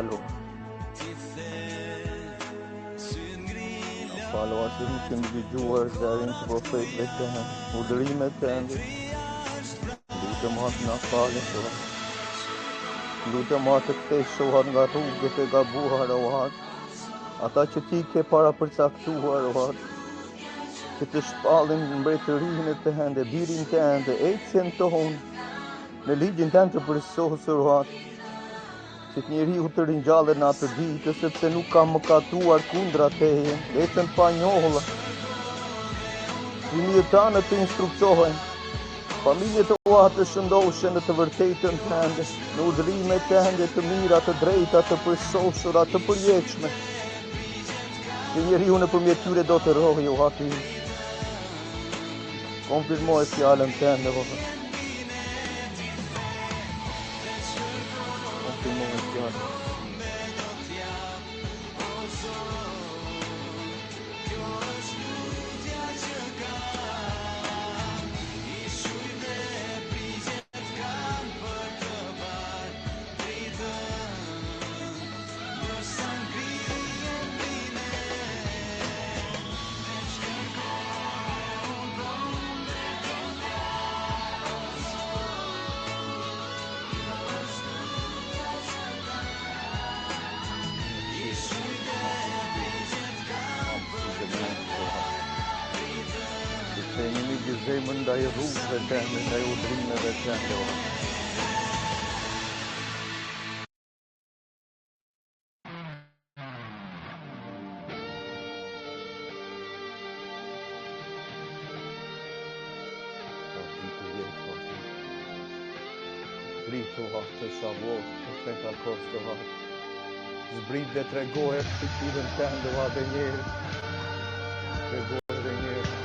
falo. Falo asë nuk kemi dëgjuar zërin të profetëve tënë, udhërimet tënde. Lutëm atë na falë, Zotë. Lutëm atë të kthesh, Zotë, nga rrugët e gabuara, Zotë. Ata që ti ke para përcaktuar, Zotë. Që të shpallin mbretërinë tënde, birin tënde, ecjen tonë, në ligjin tënd të përsosur, Zotë. Që të njeriu të rinjallet në atë ditë, sepse nuk ka mëkatuar kundra teje, ecën pa njolla. Fëmijët tanë të instruktohen, familjet tua të shëndoshen në të vërtetën tënde, në udhërimet tënde të mira, të drejta, të përsosura, të përjetshme. Që njeriu nëpërmjet tyre do të rrojë, o Ati. Konfirmoj fjalën tënde, o Zot. Konfirmoj fjalën. Kthehemi një gëzimën ndaj rrugëve tënde, ndaj udhërimeve tënde, o Zot. Rritu Zot të Shavot, të Pentekost, o Zot. Zbrit dhe tregoje shpirtin tënd, o Zot, dhe njerë. Tregoje dhe njerë.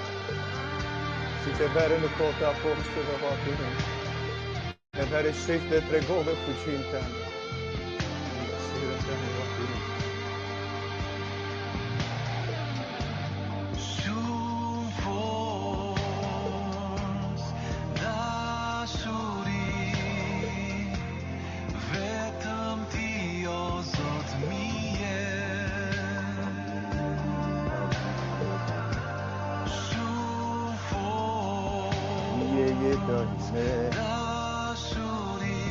Si që vere në kohë të apostëve, o Zot, e vere shef dhe tregove fuqinë tënd. Sirën tënd, o Zot.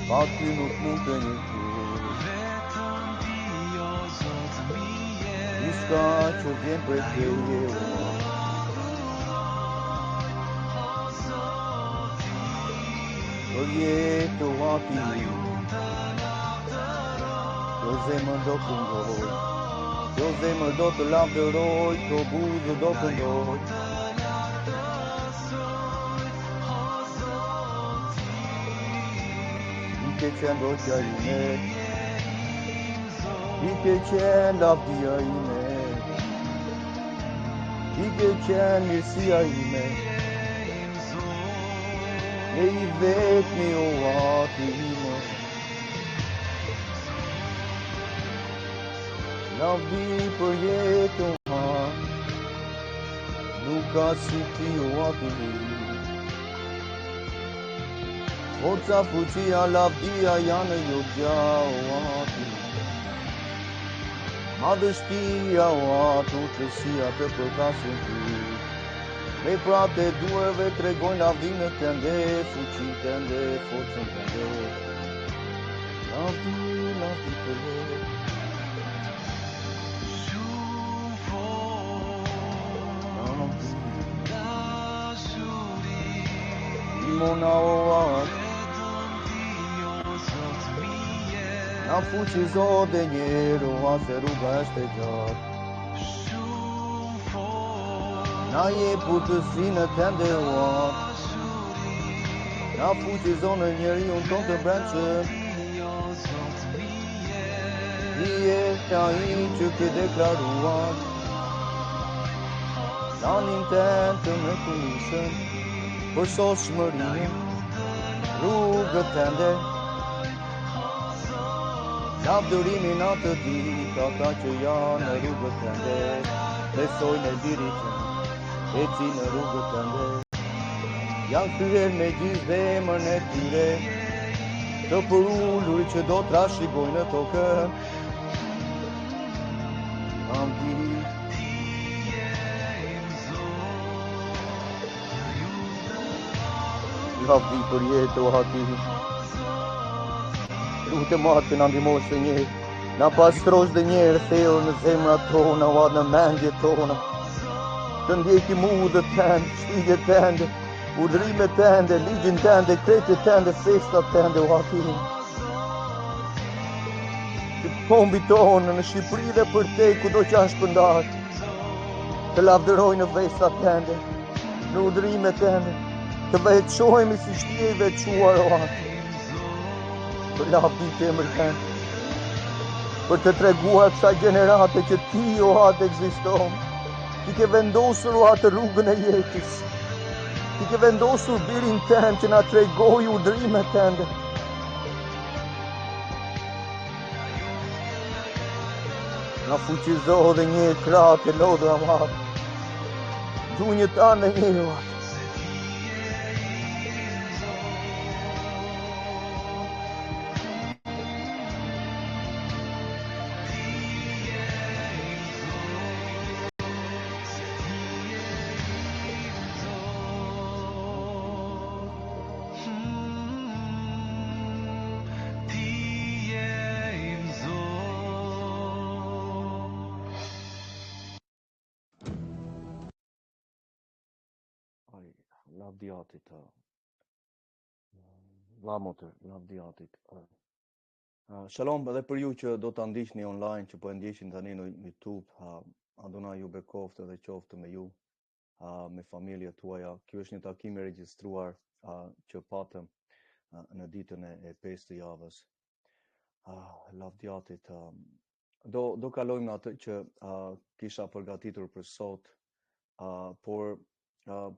Pa ty nuk mund të njëtu, diçka që vjen për teje, për jetë, o Ati, kjo zemër do këndoj, kjo zemër do të lavdëroj, kjo buzë do këndoj. Ike qenë rotja ime, ike qenë lavdia ime, ike qenë mirësia ime, e i vetmi, o Ati ime. Lavdi për jetën ma, nuk ka si ti, o Ati. Forca, fuqia, lavdia janë jo gja, o Ati. Madhështia, o Ati, utësia të përkasin ty. Veprat e duarve tregojnë lavdinë tënde, fuqinë tënde, forcën tënde. Lavdi, lavdi për jetë. Lavdi. Imona, o Ati. Na fuqizo dhe njerë, o se rruga është e gjatë. Na je putësinë tënde, o Atë. Na fuqizo në njeri unë tonë të brendshëm. Ti je ai që ke deklaruar planin tënd të mrekullueshëm për shoqërinë, rrugët tënde. Lavdërimin atë ditë, ata që janë në rrugët tënde, besojnë e diritën, eci në rrugët tënde. Janë kryer me gjithë zemrën e tyre, të përullur që do të trashëgojnë në tokë, Lavdi për jetë o hati. Lutem atë na ndihmosh të njëjë. Na pastrosh dhe njerë thellë në zemrat tona, o në mendjet tona. Të ndjekim udhët tënde, shtigjet tënde, udhërimet tënde, ligjin tënde, kretet tënde, festat tënde o hati. Të kombi tonë në Shqipëri dhe për te kudo që janë shpërndar. Të lavdëroj në festat tënde, në udhërimet tënde. Të veçohemi si shtje i veçuar o hati. Për lavdi të emër tënde. Për të treguar kësaj gjenerate që ti o hati ekziston. Ti ke vendosur o hati rrugën e jetës. Ti ke vendosur birin tënd që na tregoj udhërimet tënde. Na fuqizo dhe një krahë të lodhura o hati. Gjunjët tanë dhe një o hati. Lavdiatit, lamotër, lavdiatit. Shalom edhe për ju që do të ndiqni online, që po e ndiqin tani në YouTube, Adonai ju bekoftë dhe qoftë me ju, me familjet tuaja. Ky është një takim i regjistruar që patëm në ditën e 5 të javës. Lavdiatit. Do kalojmë atë që kisha përgatitur për sot, por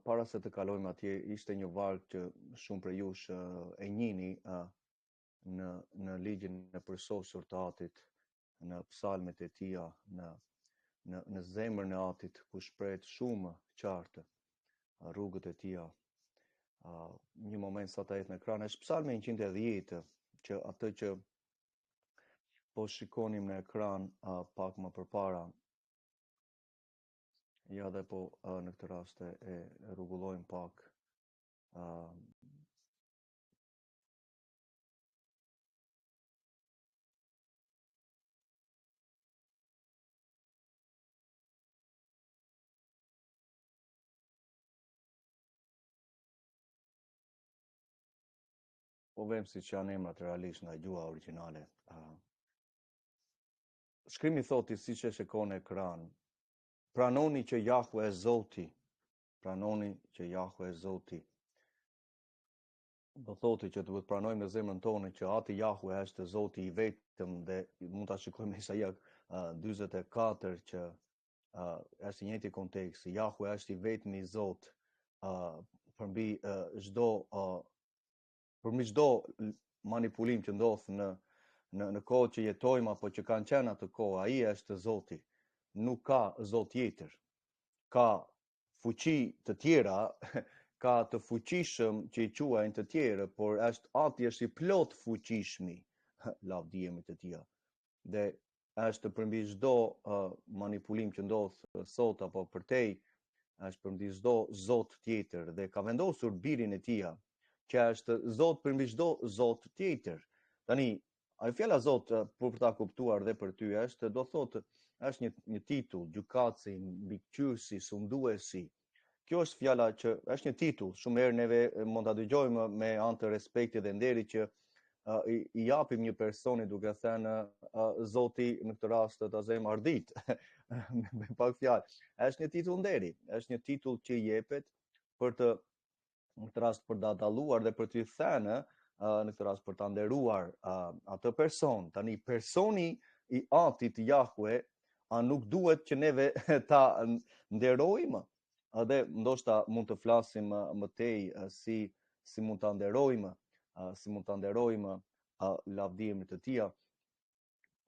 para se të kalojmë atje, ishte një varg që shumë prej jush e njihni në ligjin e përsosur të Atit, në psalmet e tija, në zemrën e Atit, ku shprehet shumë qartë rrugët e tija. Një moment sa ta jetë në ekran, është psalmi 110, që atë që po shikonim në ekran pak më përpara. Ja dhe po në këtë rast e rregullojmë pak. Po vem si që janë emrat realisht nga gjuha origjinale. Shkrimi thoti si që shikon në ekran. Pranoni që Jahve e Zoti. Pranoni që Jahve e Zoti. Do thoti që duhet pranojmë në zemrën tonë që Ati Jahve është Zoti i vetëm, dhe mund ta shikojmë në Isaia 44 që është një njëjti kontekst. Jahve është i vetmi Zot përmbi çdo manipulim që ndodh në kohë që jetojmë apo që kanë qenë atë kohë. Ai është Zoti. Nuk ka Zot tjetër. Ka fuqi të tjera, ka të fuqishëm që i quajnë të tjerë, por Ati është i plot fuqishmi, lavdijemi të tija. Dhe është përmbi çdo manipulim që ndodh sot apo përtej, është përmbi çdo Zot tjetër, dhe ka vendosur birin e tija, që është Zot përmbi çdo Zot tjetër. Tani, ai fjala Zot, për ta kuptuar dhe për ty, do thotë është një titull, gjykatësi, mbikëqyrësi, sunduesi. Kjo është fjala që është një titull, shumë herë neve mund ta dëgjojmë me anë të respektit dhe nderit që i japim një personi duke thënë Zoti në këtë rast ta them ardit. Me pak fjalë. Është një titull nderi, është një titull që i jepet për të, në këtë rast, për ta dalluar dhe për të thënë, në këtë rast për ta nderuar atë person. Tani personi i Atit Jahve nuk duhet që neve ta nderojmë, dhe ndoshta mund të flasim më tej si mund ta nderojmë, lavdimin të tija.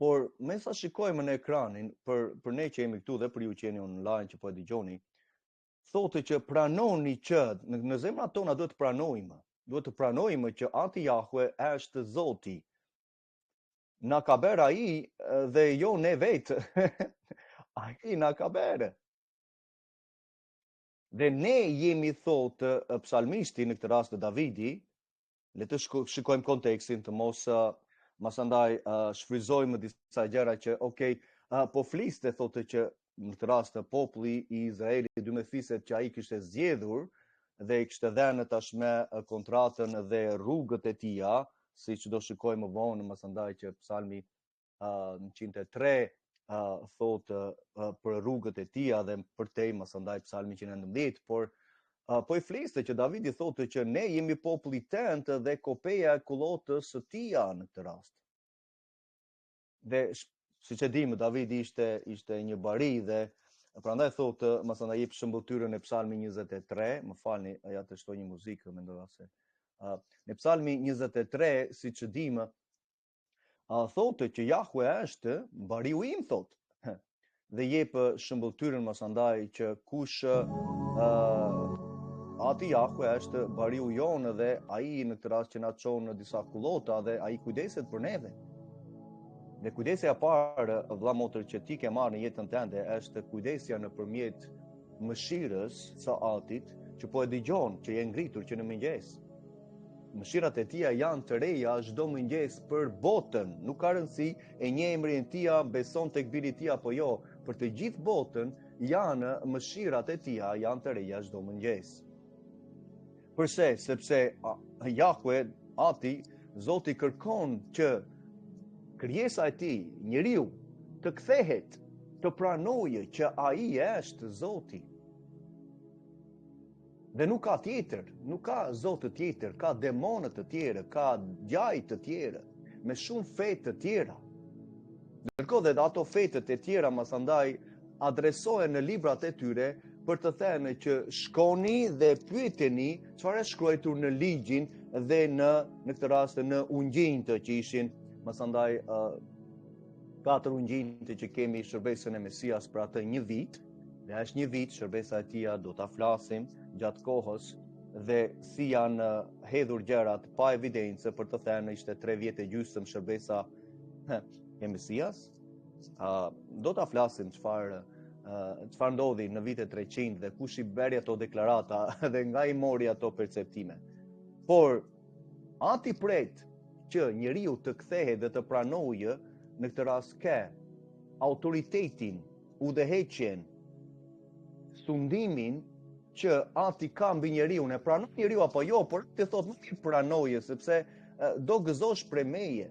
Por me sa shikojmë në ekranin, për ne që jemi këtu dhe për ju që jeni online që po e dëgjoni, thotë që pranoni që në zemrat tona duhet të pranojmë që Ati Jahve është Zoti. Na ka bërë ai dhe jo ne vetë. ai na ka bërë. Dhe ne jemi thotë psalmisti në këtë rast të Davidi, le të shikojmë kontekstin të mos andaj shfryzojmë disa gjëra që po fliste thotë që në këtë rast populli I Izraelit dy me fiset që ai kishte zgjedhur dhe I kishte dhënë tashme kontratën dhe rrugët e tija, siç do shikojmë më vonë mas andaj që psalmi 103 thotë për rrugët e tija dhe për te mas andaj psalmi 119, por po I fliste që Davidi thotë që ne jemi populli tent dhe kopeja e kullotës së tija në këtë rast. Dhe siç e dimë, Davidi ishte një bari dhe prandaj thotë, mas andaj jep shëmbëtyrën e psalmi 23, më falni, ja të shtoj një muzikë, mendova se. Në psalmi 23, siç e dimë, thotë që Jahwe është bariu im, thotë. Dhe jep shëmbëtyrën mas andaj që kush ati Jahwe është bariu jonë dhe ai në këtë rast që na çon në disa kullota dhe ai kujdeset për neve. Dhe kujdesja parë, vëlla motër, që ti ke marrë në jetën tënde është kujdesja nëpërmjet mëshirës së Atit që po e dëgjon, që je ngritur që në mëngjes. Mëshirat e tia janë të reja çdo mëngjes për botën, nuk ka rëndësi e një emrin tia beson tek biri tia apo jo, për të gjithë botën janë mëshirat e tia janë të reja çdo mëngjes. Përse? Sepse Jahwe, Ati, Zoti kërkon që krijesa e tij, njeriu, të kthehet, të pranojë që ai është Zoti. Dhe nuk ka tjetër, nuk ka Zot të tjetër, ka demonët të tjerë, ka djaj të tjerë, me shumë fe të tjera. Ndërkohë dhe ato fetet e tjera mas andaj adresohen në librat e tyre për të thënë që shkoni dhe pyeteni çfarë është shkruar në ligjin dhe në këtë rast në ungjinjtë që ishin mas andaj 4 ungjinjtë që kemi shërbesën e Mesias për atë një vit, dhe është një vit shërbesa e tija do ta flasim gjatë kohës dhe si janë hedhur gjërat pa evidencë për të thënë ishte 3 vjet e gjysmë shërbesa e Mesias. Do ta flasim çfarë ndodhi në vitet 300 dhe kush I bëri ato deklarata dhe nga I mori ato perceptime. Por Ati pret që njeriu të kthehet dhe të pranojë në këtë rast ke autoritetin, udhëheqjen, sundimin që Ati ka mbi njeriu, e pranon njeriu apo jo, por ti thot nuk I pranoje sepse do gëzosh prej meje,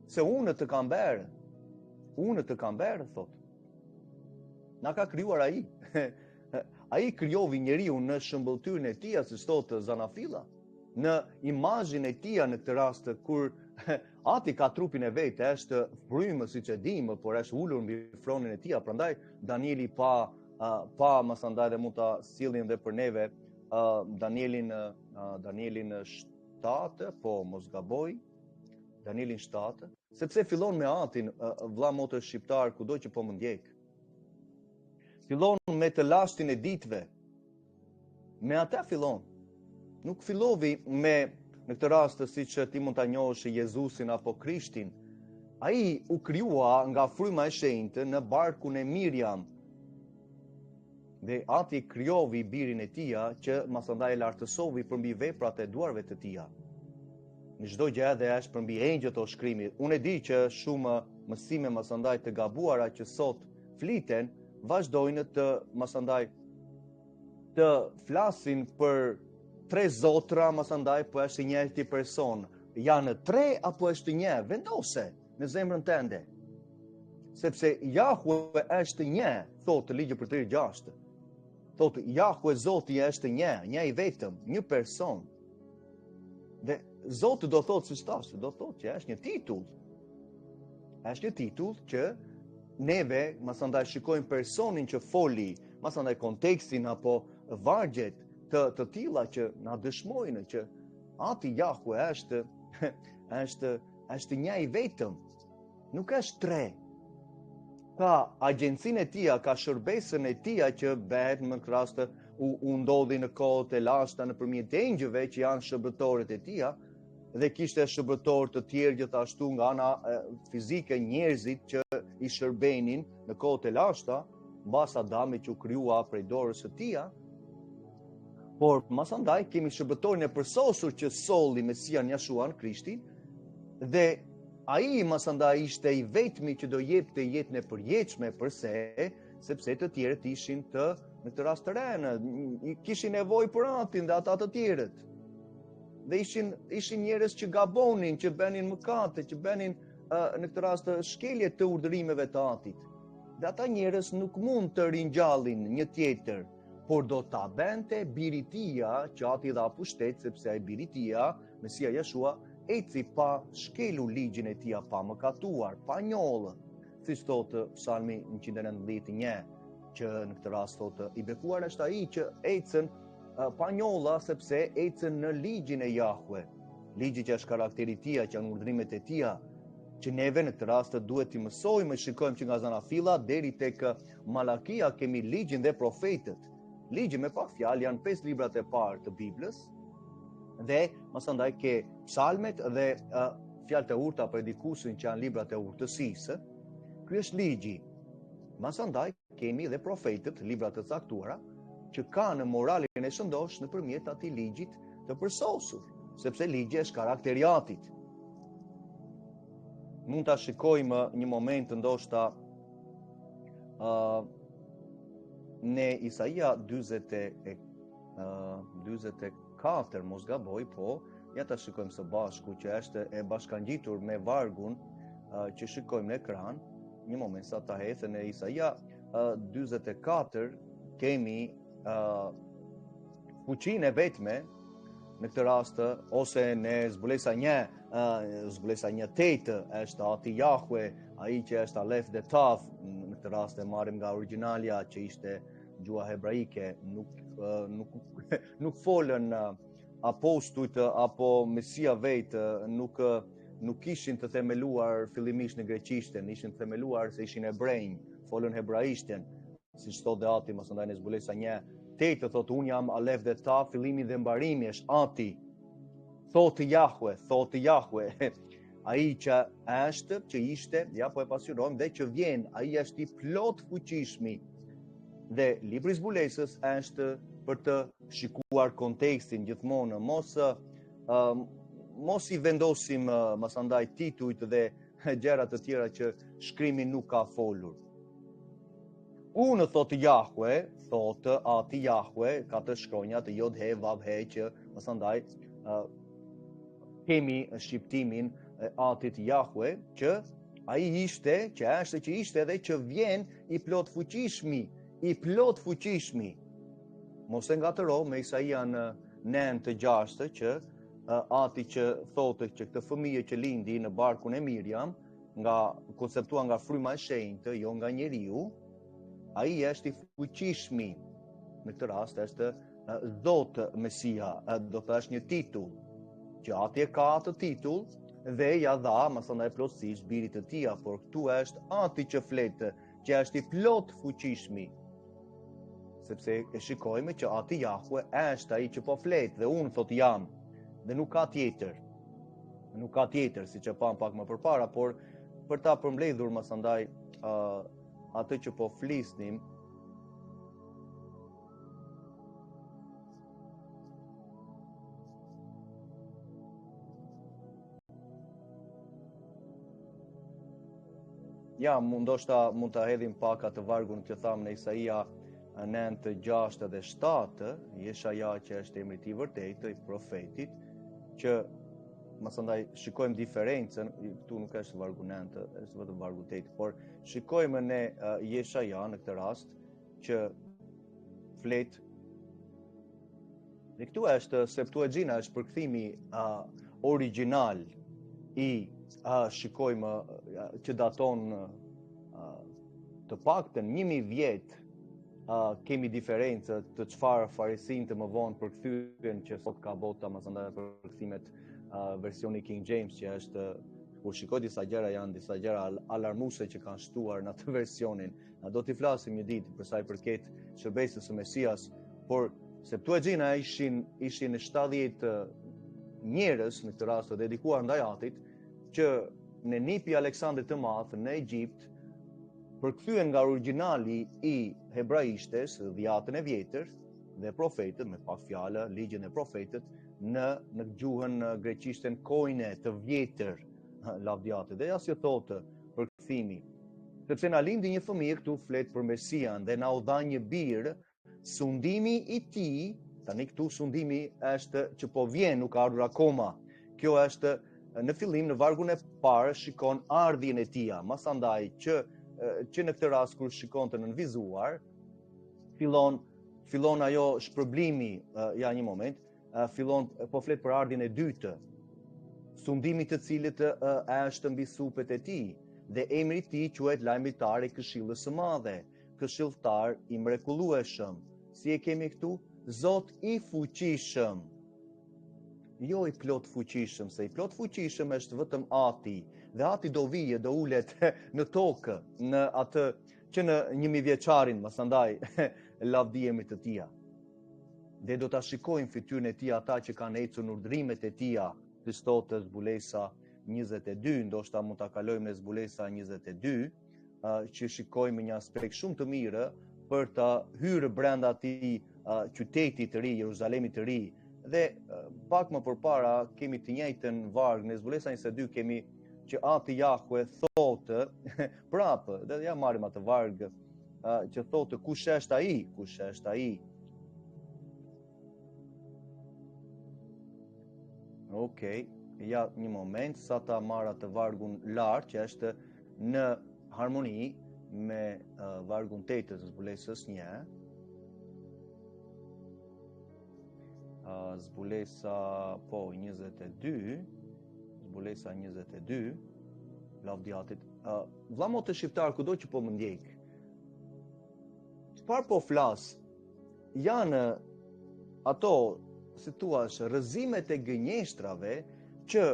se unë të kam bërë. Unë të kam bërë, thot. Na ka krijuar ai. Ai krijovi njeriu në shëmbëltyrën e tij, siç thotë Zanafilla, në imazhin e tij në këtë rast kur Ati ka trupin e vet, është frymë siç e dimë, por është ulur mbi fronin e tij, prandaj Danieli pa mas andaj dhe mund ta sillin dhe për neve Danielin 7, po mos gaboj, Danielin 7, sepse fillon me Atin, vëlla motër shqiptar, kudo që po më ndjek. Fillon me të lashtin e ditëve. Me ata fillon. Nuk fillovi me, në këtë rast, siç ti mund ta njohësh Jezusin apo Krishtin. Ai u krijua nga fryma e shenjtë në barkun e Miriam. Dhe Ati krijovi birin e tij që mas andaj lartësovi përmbi veprat e duarve të tij. Në çdo gjë edhe është përmbi engjëjt o shkrimi. Unë e di që shumë mësime mas andaj të gabuara që sot fliten vazhdojnë të mas andaj të flasin për 3 zotra mas andaj po është njëjti person. Janë 3 apo është një? Vendose në zemrën tënde. Sepse Jahwe është një, thotë ligji për 3:6. Thotë Jahwe Zoti është një I vetëm, një person. Dhe Zoti do thotë siç thash, do thotë që është një titull. Është një titull që neve mas andaj shikojmë personin që foli, mas andaj kontekstin apo vargjet të tilla që na dëshmojnë që Ati Jahwe është një I vetëm, nuk është 3. Ka agjencinë e tija, ka shërbesën e tija që bëhet në rast u ndodhi në kohët e lashta nëpërmjet engjëve që janë shërbëtorët e tija dhe kishte shërbëtorë të tjerë gjithashtu nga ana fizike, njerëzit që I shërbenin në kohët e lashta, mbas Adamit që u krijua prej dorës së Tij, por mas andaj kemi shërbëtorin e përsosur që solli Mesian Jashuan Krishtin, dhe ai mas andaj ishte i vetmi që do jepte jetën e përjetshme përse, sepse të tjerët ishin në këtë rast të renë, kishin nevojë për atin dhe ata të tjerët. Dhe ishin njerëz që gabonin, që bënin mëkate, që bënin në këtë rast shkelje të urdhërimeve të atit. Dhe ata njerëz nuk mund të ringjallin një tjetër, por do ta bente biri i tij që ati dha pushtet, sepse ai biri i tij, Mesia Jeshua, eci pa shkelur ligjin e tij, pa mëkatuar, pa njollë, siç thotë Psalmi 119:1, që në këtë rast thotë i bekuar është ai që ecën pa njolla, sepse ecën në ligjin e Jahve, ligji që është karakteri i tij, që janë urdhërimet e tij, që neve në këtë rast duhet të mësojmë, shikojmë që nga Zanafilla deri tek Malakia kemi ligjin dhe profetët. Ligji me pak fjalë janë 5 librat e parë të Biblës, dhe masandaj ke psalmet dhe fjalët e urta predikuesin që janë librat e urtësisë. Ky është ligji. Masandaj kemi dhe profetët, librat të caktuara, që kanë moralin e shëndosh nëpërmjet atij ligjit të përsosur, sepse ligji është karakteri i atit. Mund ta shikojmë një moment ndoshta në Isaia 44, mos gaboj, po ja ta shikojmë së bashku, që është e bashkangjitur me vargun që shikojmë në ekran. Një moment sa ta hecë në Isaia 44 kemi fuqinë e vetme në këtë rast, ose në zbulesa 1:8 është ati Jahwe, ai që është Alef dhe Taf. Në këtë rast e marrim nga origjinalja që ishte gjua hebraike, nuk folën apostujt apo Mesia vetë, nuk ishin të themeluar fillimisht në greqishten, ishin të themeluar se ishin hebrejnë, folën hebraishten, siç thotë dhe ati mos ndaj në zbulesa 1:8 thotë unë jam Alef dhe Taf, fillimi dhe mbarimi është ati. Thotë Jahwe, ai që është, që ishte, ja po e pasyurojmë, dhe që vjen, ai është i plot fuqishmi. Dhe libri i zbulesës është për të shikuar kontekstin gjithmonë, mos i vendosim masandaj titujt dhe gjëra të tjera që shkrimi nuk ka folur. Unë thotë Jahwe, thotë ati Jahwe, ka të shkronja të jod he, vav he, që masandaj kemi shqiptimin e atit Jahwe, që ai ishte, që është, që ishte dhe që vjen i plot fuqishmi. Mos e ngatëro me Isaia në 9:6, që ati që thotë që këtë fëmijë që lindi në barkun e Miriam, nga konceptua nga fryma e shenjtë, jo nga njeriu, ai është i fuqishmi. Në këtë rast është Zotë Mesia, do të është një titull, që ati e ka atë titull dhe ja dha, masandaj plotësisht birit të tij, por këtu është ati që fletë, që është i plot fuqishmi. Sepse e shikojmë që ati Jahwe është ai që po fletë, dhe unë thot jam, dhe nuk ka tjetër, siç e pam pak më përpara, por për ta përmbledhur masandaj atë që po flisnim, ja, ndoshta mund ta hedhim pak atë vargun që thamë në Isaia 9:6 dhe 7, Jeshaja që është emri i vërtetë i profetit, që masandaj shikojmë diferencën, këtu nuk është vargu 9, është vetëm vargu 8, por shikojmë në Jeshaja në këtë rast që flet. Dhe këtu është Septuaginta, është përkthimi origjinal i shikojmë që daton të paktën 1000 vjet. Kemi diferencë të çfarë farisin të më vonë përkthyen, që sot ka bota masandaj përkthimet versioni King James, që është, kur shikoj disa gjëra, janë disa gjëra alarmuese që kanë shtuar në atë versionin. Na do t'i flasim një ditë për sa i përket shërbesës së Mesias, por Septuaginta ishin 70 njerëz në këtë rast të dedikuar ndaj atit, që në nipi Aleksandrit të Madh në Egjipt përkthyen nga origjinali i hebraishtes, dhjatën e vjetër dhe profetët, me pak fjalë, ligjin e profetët, në gjuhën greqishten koine, të vjetër, lavdjate. Dhe asë thotë përkthimi. Sepse na lindi një fëmijë, këtu flet për Mesian, dhe na u dha një birë, sundimi i tij, tani këtu sundimi është që po vjen, nuk ka ardhur akoma. Kjo është në fillim, në vargun e parë, shikon ardhjen e tij. Masandaj që në këtë rast kur shikon të nënvizuar, fillon ajo shpërblimi, ja një moment, fillon po flet për ardhjen e dytë, sundimi të cilit është mbi supet e tij, dhe emri i tij quhet lajmitar i Këshillës së Madhe, Këshilltar i mrekullueshëm. Si e kemi këtu? Zot i fuqishëm. Jo i plot fuqishëm, se i plot fuqishëm është vetëm Ati, dhe Ati do vijë, do ulet në tokë, në atë që në 1000 vjeçarin, masandaj, lavdijemit të tia. Dhe do ta shikojmë fytyrën e tij ata që kanë ecur në urdhrimet e tija, Kristotës Zbulesa 22, ndoshta mund ta kalojmë në Zbulesa 22, që shikojmë një aspekt shumë të mirë për të hyrë brenda atij qytetit të ri, Jeruzalemit të ri. Dhe pak më përpara kemi të njëjtën varg në Zbulesa 22, kemi që Ati Jahve thotë prapë, dhe ja marrim atë varg që thotë kush është ai, kush është ai. Okej, ja një moment, sa ta marra të vargun lartë, që është në harmoni me vargun 8 të Zbulesës 1. Zbulesa 22, Zbulesa 22, lavdjatit. Vllamotë shqiptar, kudo që po më ndjek, çfarë po flas, janë ato, si thua, rrëzimet e gënjeshtrave që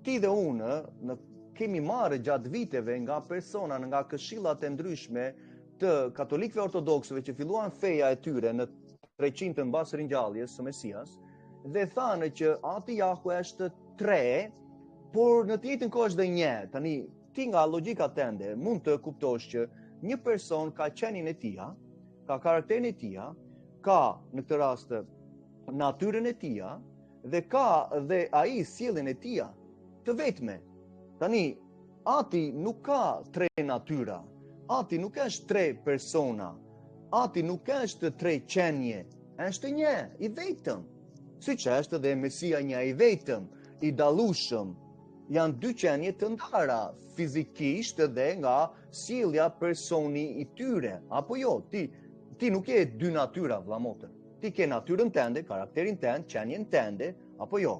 ti dhe unë kemi marrë gjatë viteve nga persona, nga këshillat e ndryshme të katolikëve ortodoksëve që filluan feja e tyre në 300 mbas ringjalljes së Mesias, dhe thanë që Ati Jahve është 3, por në të njëjtën kohë është dhe 1. Tani, ti nga logjika tënde mund të kuptosh që një person ka qenin e tij, ka karakterin e tij, ka në këtë rast natyrën e tij, dhe ka dhe ai sjelljen e tij të vetme. Tani, Ati nuk ka 3 natyra, Ati nuk është 3 persona, Ati nuk është 3 qenje, është 1 i vetëm. Siç është dhe Mesia 1 i vetëm, i dallueshëm. Janë 2 qenje të ndara fizikisht dhe nga sjellja personi i tyre. Apo jo, ti nuk je 2 natyra, vllamotë. Ti ke natyrën tënde, karakterin tënd, qenjen tënde, apo jo.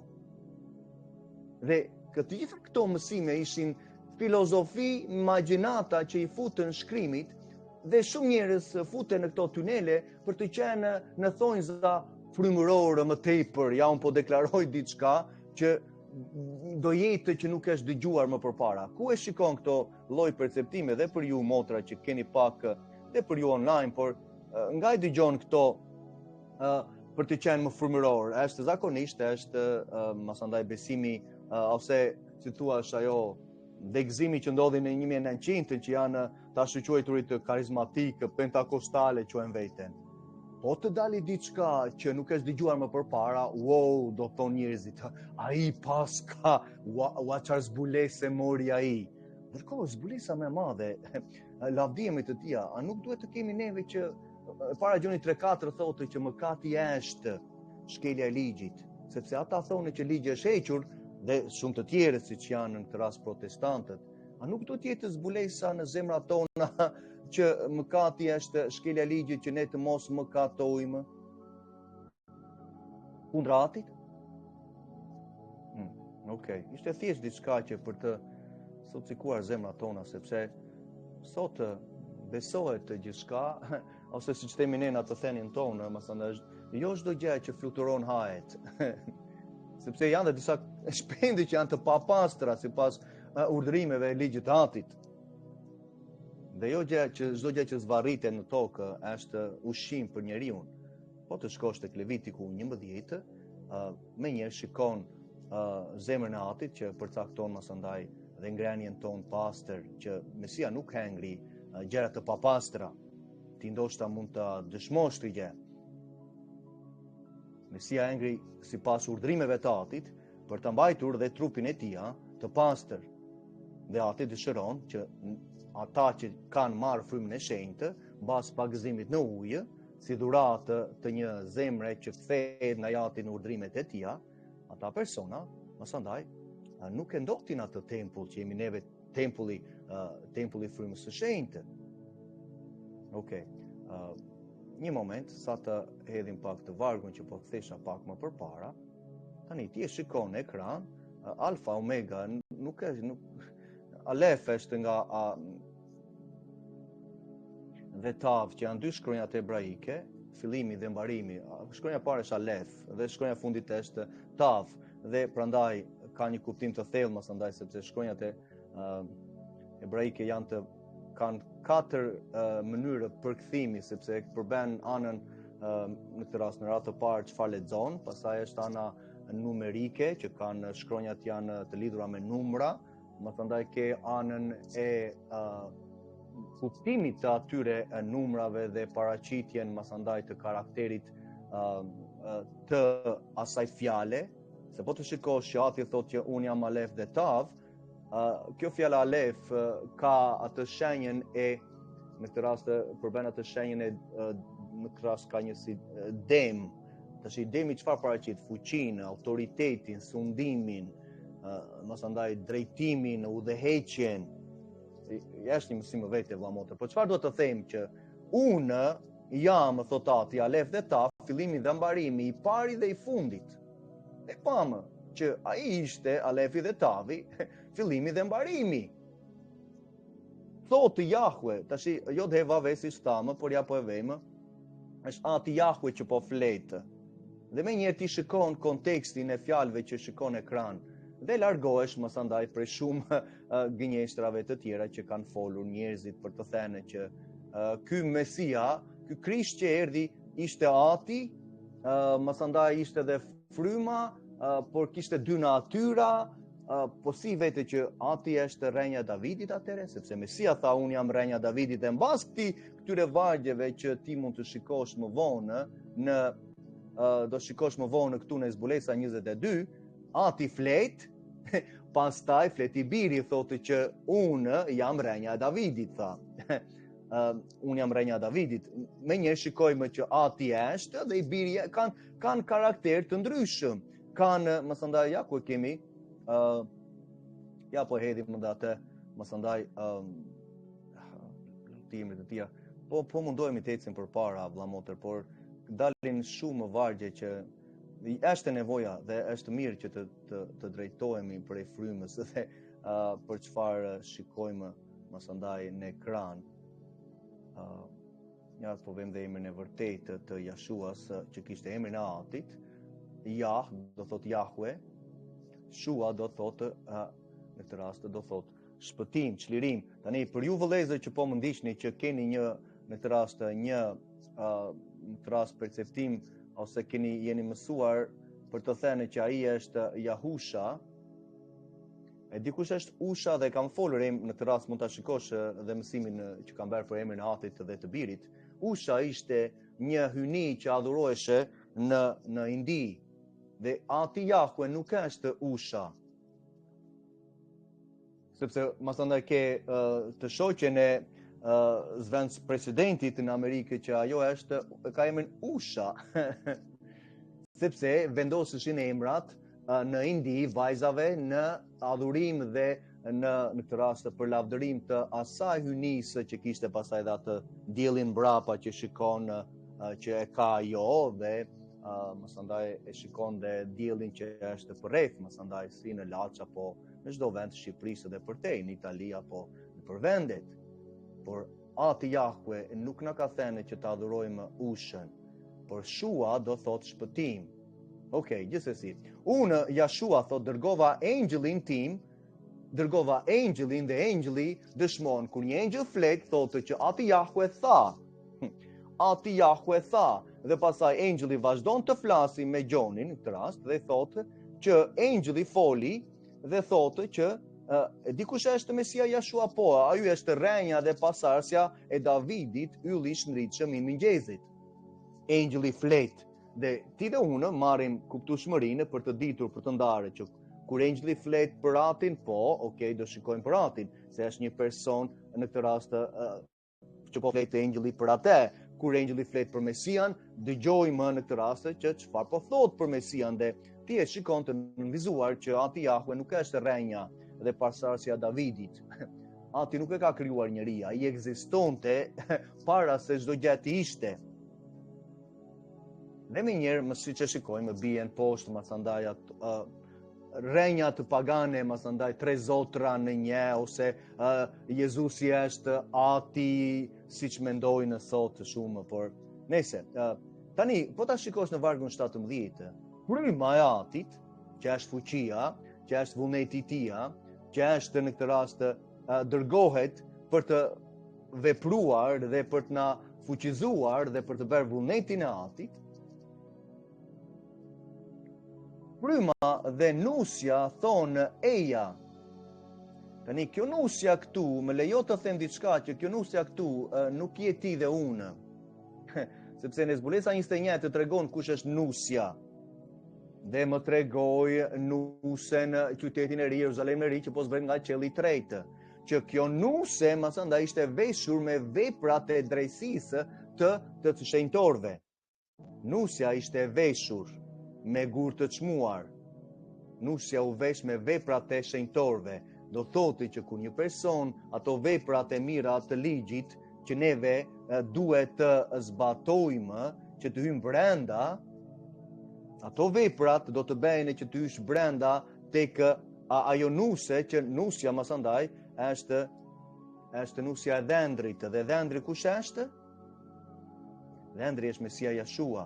Dhe këtë gjitha këto mësime ishin filozofi, imagjinata që i futën shkrimit, dhe shumë njerëz futen në këto tunele për të qenë në thonjza frymërore më tepër. Ja, unë po deklaroj diçka që do jetë që nuk është dëgjuar më përpara. Ku e shikon këto lloj perceptime, dhe për ju motra që keni pak, dhe për ju online, por nga i dëgjon këto për të qenë më frymëror? Është zakonisht, është masandaj besimi ose si thua ajo degëzimi që ndodhi në 1900 që janë ta shoqëruarit karizmatik, pentakostale quhen veten. Po të dali diçka që nuk është dëgjuar më përpara, wow, do thonë njerëzit, ai pas ka, ua çfarë zbulese mori ai. Ndërkohë zbulesa më e madhe, lavdijemit të tija, a nuk duhet të kemi neve që para Gjoni 3:4 thotë që mëkati është shkelja e ligjit, sepse ata thonë që ligji është hequr, dhe shumë të tjerë siç janë në këtë rast protestantët. A nuk do të jetë zbulesa në zemrat tona që mëkati është shkelja e ligjit, që ne të mos mëkatojmë kundër Atit? Okej, ishte thjesht diçka që për të sotësikuar zemrat tona, sepse sot besohet të gjithçka, ose siç themi ne në atë thenin tonë, masandaj jo çdo gjë që fluturon hahet. Sepse janë dhe disa shpendi që janë të papastra sipas urdhërimeve e ligjit të Atit. Dhe jo çdo gjë që zvarritet në tokë është ushqim për njeriu. Po të shkosh tek Levitiku 11, më njëherë shikon zemrën e Atit që përcakton masandaj dhe ngrenjen ton pastër, që Mesia nuk hengri gjëra të papastra. Ti ndoshta mund të dëshmosh këtë gjë. Mesia e ngri sipas urdhrimeve të Atit për të mbajtur dhe trupin e tij të pastër. Dhe Ati dëshiron që ata që kanë marrë frymën e shenjtë mbas pagëzimit në ujë, si dhuratë të një zemre që kthehet ndaj Atit në urdhrimet e tij, ata persona, mësandaj, nuk e ndotin atë tempull që jemi neve, tempulli frymës së shenjtë. Okej. Një moment, sa të hedhim pak të vargun që po kthesha pak më përpara. Tani ti e shikon në ekran, alfa, omega, nuk alef është nga dhe tav, që janë dy shkronjat hebraike, fillimi dhe mbarimi. Shkronja parë është alef dhe shkronja fundit është tav, dhe prandaj ka një kuptim të thellë mësandaj, sepse shkronjat e hebraike kanë 4 mënyra përkthimi, sepse përben anën në këtë rast në radhë të parë çfarë lexon, pastaj është ana numerike që kanë shkronjat janë të lidhura me numra, prandaj ke anën e kuptimit të atyre numrave dhe paraqitjen masandaj të karakterit të asaj fjale, se po të shikosh që Ati thotë që unë jam alef dhe tav, kjo fjala alef ka atë shenjën e, në këtë rast përben atë shenjën e, në këtë rast ka një si dem. Tash demi çfarë paraqit? Fuqinë, autoritetin, sundimin, masandaj drejtimin, udhëheqjen. Është një mësim vetë vëllamotë. Po çfarë do të them që unë jam, thot Ati, alef dhe tav, fillimi dhe mbarimi, i pari dhe i fundit. E pamë që ai ishte alefi dhe tavi, fillimi dhe mbarimi. Thotë Jahwe, tash jo dhe vavesi stamë, por ja po e vejmë, është Ati Jahwe që po fletë. Dhe me njerë ti shikon kontekstin e fjalëve që shikon ekran, dhe largohesh mësandaj për shumë gënjeshtrave të tjera që kanë folur njerëzit për të thënë që ky Mesia, ky Krisht që erdhi ishte Ati, mësandaj ishte dhe fryma, por kishte 2 natyra, po si vete që Ati është rrenja Davidit atëre, sepse Mesia tha unë jam rrenja Davidit, dhe mbas këtyre vargjeve që ti mund të shikosh më vonë do shikosh më vonë këtu në Zbulesa 22, Ati flet, pastaj fleti biri thotë që unë jam rrenja Davidit, tha. Unë jam rrenja Davidit. Me një shikojmë që Ati është dhe i biri kanë karakter të ndryshëm. Kanë, mësandaj, ja ku kemi, ja po hedhim më dhe atë, mësandaj, timrit të tia, po mundohemi të ecim për para, vëllamotë, por dalin shumë vargje që është nevoja dhe është mirë që të drejtohemi për e frymës dhe për çfarë shikojmë mësandaj në ekran. Ja po vëmë dhe emrin e vërtetë të Jashuas që kishte emrin e Atit. Jah do thot Jahwe, Shua do thot në këtë rast do thot shpëtim, çlirim. Tani për ju vëllezër që po më ndiqni që keni një në këtë rast një në këtë rast perceptim ose jeni mësuar për të thënë që ai është Jahusha, e dikush është Usha dhe kam folur në këtë rast mund ta shikosh dhe mësimin që kam bërë për emrin e Atit dhe të Birit. Usha ishte një hyni që adhuroheshe në Indi. Dhe Ati Jahwe nuk është Usha. Sepse masandaj ke të shoqen e zvenc presidentit në Amerikë që ajo ka emrin Usha. Sepse vendosëshin emrat në Indi vajzave në adhurim dhe në këtë rast për lavdërim të asaj hynisë që kishte pasaj dhe atë diellin mbrapa që shikon që e ka ajo dhe mësandaj e shikon dhe diellin që është përreth, mësandaj si në Laç apo në çdo vend të Shqipërisë dhe përtej, në Itali apo në përvendet. Por Ati Jahwe nuk na ka thënë që të adhurojmë Ushën, por Shua do thot shpëtim. Okej, gjithsesi. Unë Jashua thot dërgova angelin tim, dërgova angelin dhe angeli dëshmon kur një angel flet thotë që Ati Jahwe tha. Ati Jahwe tha, dhe pasaj angeli vazhdon të flasi me Gjonin në këtë rast dhe thotë që angeli foli dhe thotë që dikush është Mesia Jashua po, ajo është rrenja dhe pasardhësia e Davidit, ylli i shndritshëm i mëngjesit. Engjëlli flet dhe ti dhe unë marrim kuptueshmërinë për të ditur, për të ndarë që kur engjëlli flet për atin, po, okay, do shikojmë për atin, se është një person në këtë rast që po flet engjëlli për atë. Kur engjëlli flet për Mesian, dëgjojmë në këtë rast që çfarë po thot për Mesian dhe ti e shikon të nënvizuar që ati Jahve nuk është rrenja dhe pasardhësia Davidit. Ati nuk e ka krijuar njeriu, ai ekzistonte para se çdo gjë të ishte. Dhe më njëherë, më siç e shikojmë, bien poshtë masandaj rrenja të pagane, masandaj tre zotra në një, ose Jezusi është ati, siç mendojnë sot shumë, por nëse tani po ta shikosh në vargun 17, fryma e atit, që është fuqia, që është vullneti i tij, që është në këtë rast dërgohet për të vepruar dhe për të na fuqizuar dhe për të bërë vullnetin e atit. Fryma dhe nusja thonë eja. Tani kjo nusja këtu, më lejo të them diçka që kjo nusja këtu nuk je ti dhe unë. Sepse në zbulesa 21 të tregon kush është nusja. Dhe më tregoj nusën qytetin e ri, Jeruzalemin e ri, që po zbret nga qielli i tretë. Që kjo nuse masandaj ishte veshur me veprat e drejtësisë të shenjtorëve. Nusja ishte veshur me gur të çmuar. Nusja u vesh me veprat e shenjtorëve. Do thotë që kur një person ato veprat e mira të ligjit që neve duhet të zbatojmë, që të hyjmë brenda, ato veprat do të bëjnë që të hysh brenda tek ajo nuse, që nusja masandaj është nusja e dhëndrit. Dhe dhëndri kush është? Dhëndri është Mesia Jashua.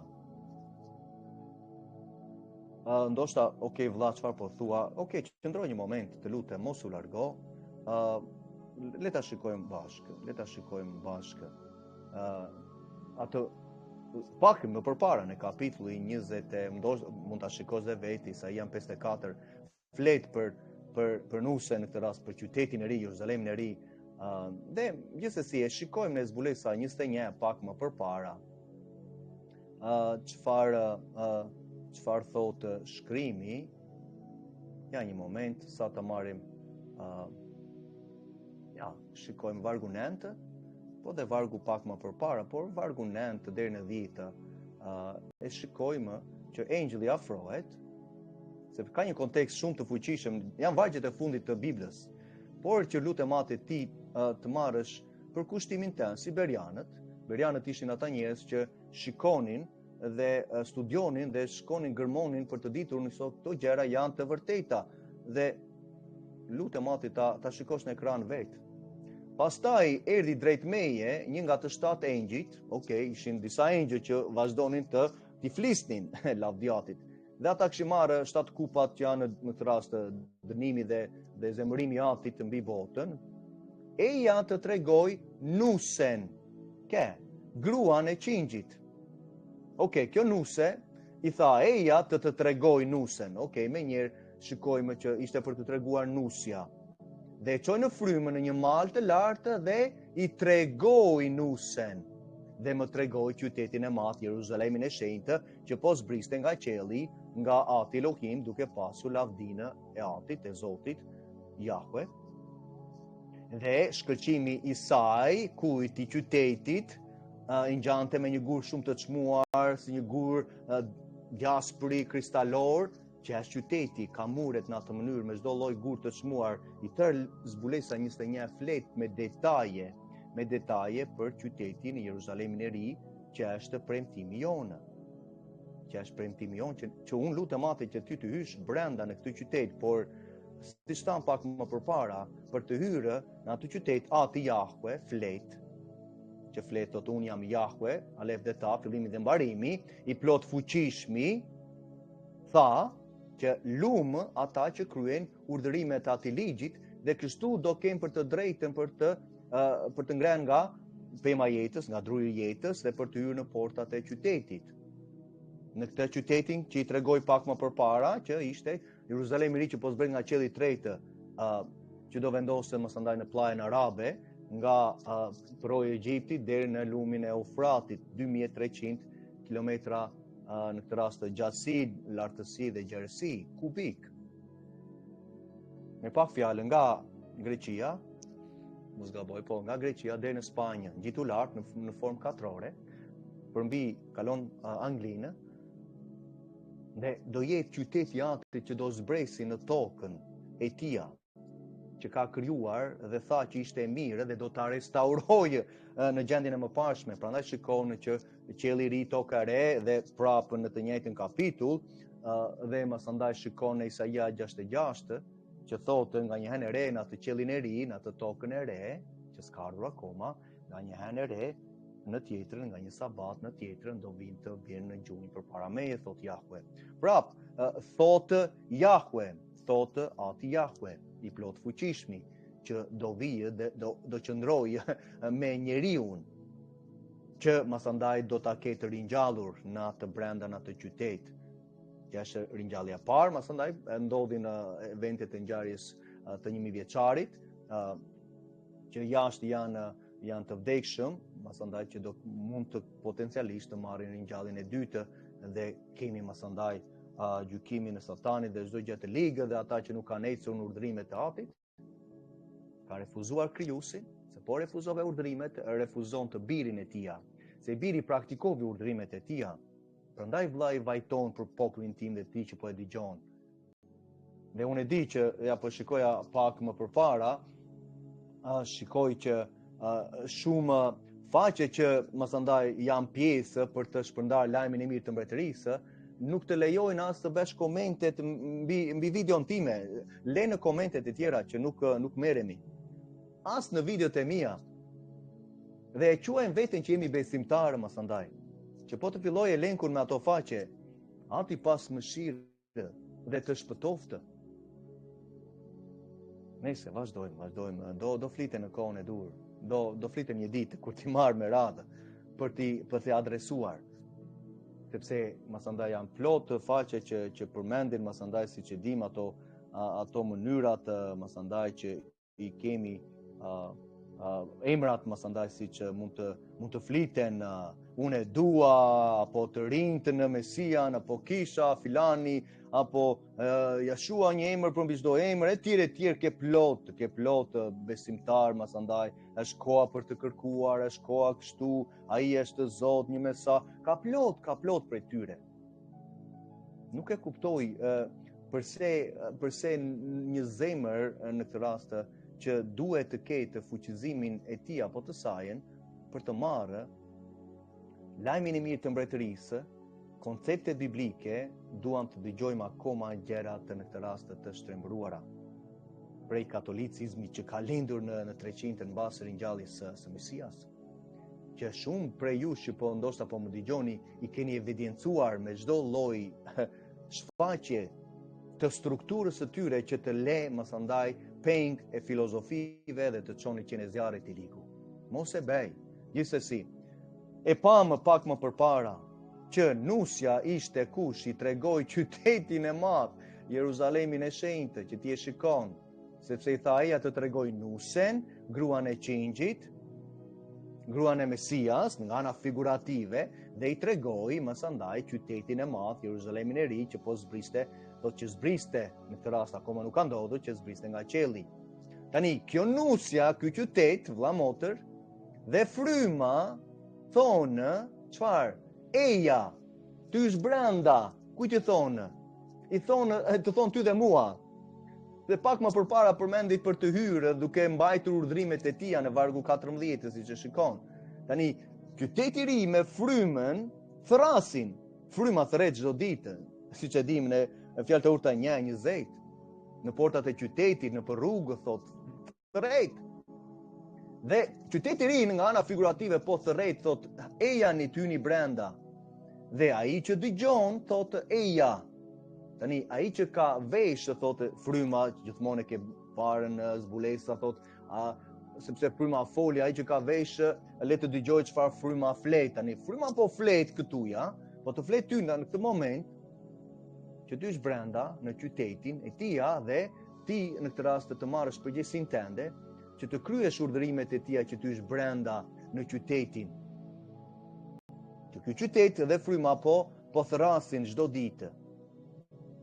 Ndoshta, okay, vlla, çfarë po thua? Okay, qëndroj një moment, të lutem, mos u largo. Le ta shikojmë bashkë. Atë pak më përpara në kapitulli 20, mund ta shikosh dhe veti, Isaia 54 flet për nusën në këtë rast, për qytetin e ri, Jeruzalemin e ri. Dhe gjithsesi e shikojmë në zbulesa 21 pak më përpara. Çfarë thotë shkrimi? Ja një moment, sa të marrim shikojmë vargu 9, po dhe vargu pak më përpara, por vargu 9 deri në 10 e shikojmë që engjëlli afrohet, sepse ka një kontekst shumë të fuqishëm, janë vargjet e fundit të Biblës, por që lutem atë ti të marrësh për kushtimin tënd si Berianët. Berianët ishin ata njerëz që shikonin dhe studionin dhe shkonin gërmonin për të ditur nëse këto gjëra janë të vërteta. Dhe lutem atë ta shikosh në ekran vetë. Pastaj erdhi drejt meje një nga të 7 engjëjt, ishin disa engjëj që vazhdonin t'i flisnin lavdiatit. Dhe ata kishin marrë 7 kupat që janë në këtë rast dënimi dhe zemërimi i atit mbi botën. Eja të tregoj nusen, gruan e qingjit. Kjo nuse i tha eja të tregoj nusen. Me njerë shikojmë që ishte për të treguar nusja. Dhe çoi në frymën në një mal të lartë dhe i tregoi nusen. Dhe më tregoi qytetin e madh, Jeruzalemin e shenjtë, që po zbriste nga qielli, nga Ati Elohim, duke pasur lavdinë e Atit, e Zotit, Jahve. Dhe shkëlqimi i saj, kujt i qytetit, i ngjante me një gur shumë të çmuar, si një gur gjaspri kristalor, që është qyteti, ka muret në atë mënyrë me çdo lloj gur të çmuar. I tërë zbulesa 21 flet me detaje për qytetin e Jeruzalemin e ri, që është premtimi jonë. Që unë lutem atë që ty të hysh brenda në këtë qytet, por siç tham pak më përpara, për të hyrë në atë qytet, Ati Jahve flet, që flet thotë unë jam Jahve, alef dhe ta, fillimi dhe mbarimi, i plot fuqishmi, tha që lumë ata që kryen urdhërimet e atij ligjit dhe kështu do kenë për të drejtën për të ngrënë nga pema e jetës, nga druri i jetës dhe për të hyrë në portat e qytetit. Në këtë qytetin që i tregoj pak më përpara, që ishte Jeruzalemi i ri që po zbret nga qielli i tretë, që do vendosen mos andaj në plajën arabe nga roji i Egjiptit deri në lumin e Eufratit, 2300 kilometra në këtë rast të gjatësi, lartësi dhe gjerësi kubik. Me pak fjalë nga Greqia, mos gaboj, po nga Greqia deri në Spanjë, ngjitur lart në formë katrore, përmbi kalon Anglinë, dhe do jetë qyteti ati që do zbresi në tokën e tia, që ka krijuar dhe tha që ishte e mirë dhe do ta restaurojë në gjendjen e mëparshme. Prandaj shikoni që qielli i ri, toka e re dhe prapë në të njëjtin kapitull dhe mas andaj shikoni Isaia 66 që thotë nga një herë e re në atë qiellin e ri, në atë tokën e re, që s'ka ardhur akoma, nga një herë e re në tjetrën, nga një sabat në tjetrën do vinë të bjerë në gjunjë përpara meje, thotë Jahwe. Prapë, thotë Jahwe, thotë ati Jahwe, i plot fuqishmi, që do vijë dhe do qëndrojë me njeriun, që mas andaj do ta ketë ringjallur në atë brenda në atë qytet. Që është ringjallja parë, mas andaj ndodhi në eventet e ngjarjes të 1000 vjeçarit, që jashtë janë të vdekshëm, mas andaj që do mund të potencialisht të marrin ringjalljen e dytë dhe kemi mas andaj gjykimin e Satanit dhe çdo gjë të ligë dhe ata që nuk kanë ecur në urdhrimet e Atit. Ka refuzuar krijuesi, se po refuzove urdhrimet, refuzon të birin e tij. Se biri praktikovi urdhrimet e tij. Prandaj vllai vajton për popullin tim dhe ti që po e dëgjon. Dhe unë e di që ja po shikoja pak më përpara, shikoj që shumë faqe që mas andaj janë pjesë për të shpërndar lajmin e mirë të mbretërisë, nuk të lejojnë as të bësh komentet mbi videon time, le në komentet e tjera që nuk merremi. As në videot e mia. Dhe e quajmë veten që jemi besimtarë mas andaj. Që po të filloj elenkun me ato faqe, ati pas mëshirë dhe të shpëtoftë. Nëse vazhdojmë, do flitem në kohën e dur, do flitem një ditë kur ti marr me radhë për t'i adresuar. Sepse mas andaj janë plot të faqe që përmendin mas andaj siç e dim ato mënyrat mas andaj që i kemi emrat mas andaj siç mund të fliten unë e dua apo të rinjtë në Mesian apo kisha filani apo Jashua një emër për mbi çdo emër e tjerë ke plot besimtar mas andaj është koha për të kërkuar, është koha kështu, ai është Zot, një mesa, ka plot prej tyre. Nuk e kuptoj përse një zemër në këtë rast që duhet të ketë fuqizimin e tij apo të sajen për të marrë lajmin e mirë të mbretërisë, konceptet biblike, duam të dëgjojmë akoma gjëra në këtë rast të shtrembruara. Prej katolicizmit që ka lindur në 300 në bazë ringjalljes së Mesias, që shumë prej jush që ndoshta po më dëgjoni i keni evidencuar me çdo lloj shfaqje të strukturës së tyre që të le mos andaj peng e filozofive dhe të çoni qenë zjarrit i ligu. Mos e bëj. Gjithsesi, e pa më pak më përpara që Nusja ishte kush i tregoi qytetin e madh, Jeruzalemin e shenjtë që ti e shikon, sepse i tha ai atë tregoi Nusen, gruan e qingjit, gruan e Mesias, nga ana figurative, dhe i tregoi mësë andaj qytetin e madh, Jeruzalemin e ri, që po zbriste, thotë që zbriste, në këtë rast akoma nuk ka ndodhur, që zbriste nga qielli. Tani, kjo Nusja, ky qytet, vlla motër, dhe fryma thonë, çfarë? Eja, ty është brenda, ku ti thonë? I thonë, të thonë ty dhe mua. Dhe pak më përpara përmendi për të hyrë duke mbajtur urdhrimet e tija në vargu 14, siç e shikon. Tani, qyteti i ri me frymën thrasin. Fryma thret çdo ditë, siç e dim në fjalët e urta 1:20. Në portat e qytetit, në për rrugë thotë thret. Dhe qyteti i ri nga ana figurative po thret thotë eja ni tyni brenda. Dhe ai që dëgjon thotë eja. Tani, ai që ka vesh, thotë fryma, gjithmonë e ke parën zbulesa, thotë, sepse fryma foli, ai që ka vesh, le të dëgjoj çfarë fryma flet. Tani, fryma po flet këtu, ja, po të flet ty në këtë moment, që ty është brenda në qytetin e tia dhe ti në këtë rast të marrësh përgjegjësinë tënde, që të kryesh urdhërimet e tija që ty është brenda në qytetin. Që ky qytet dhe fryma po thrasin çdo ditë.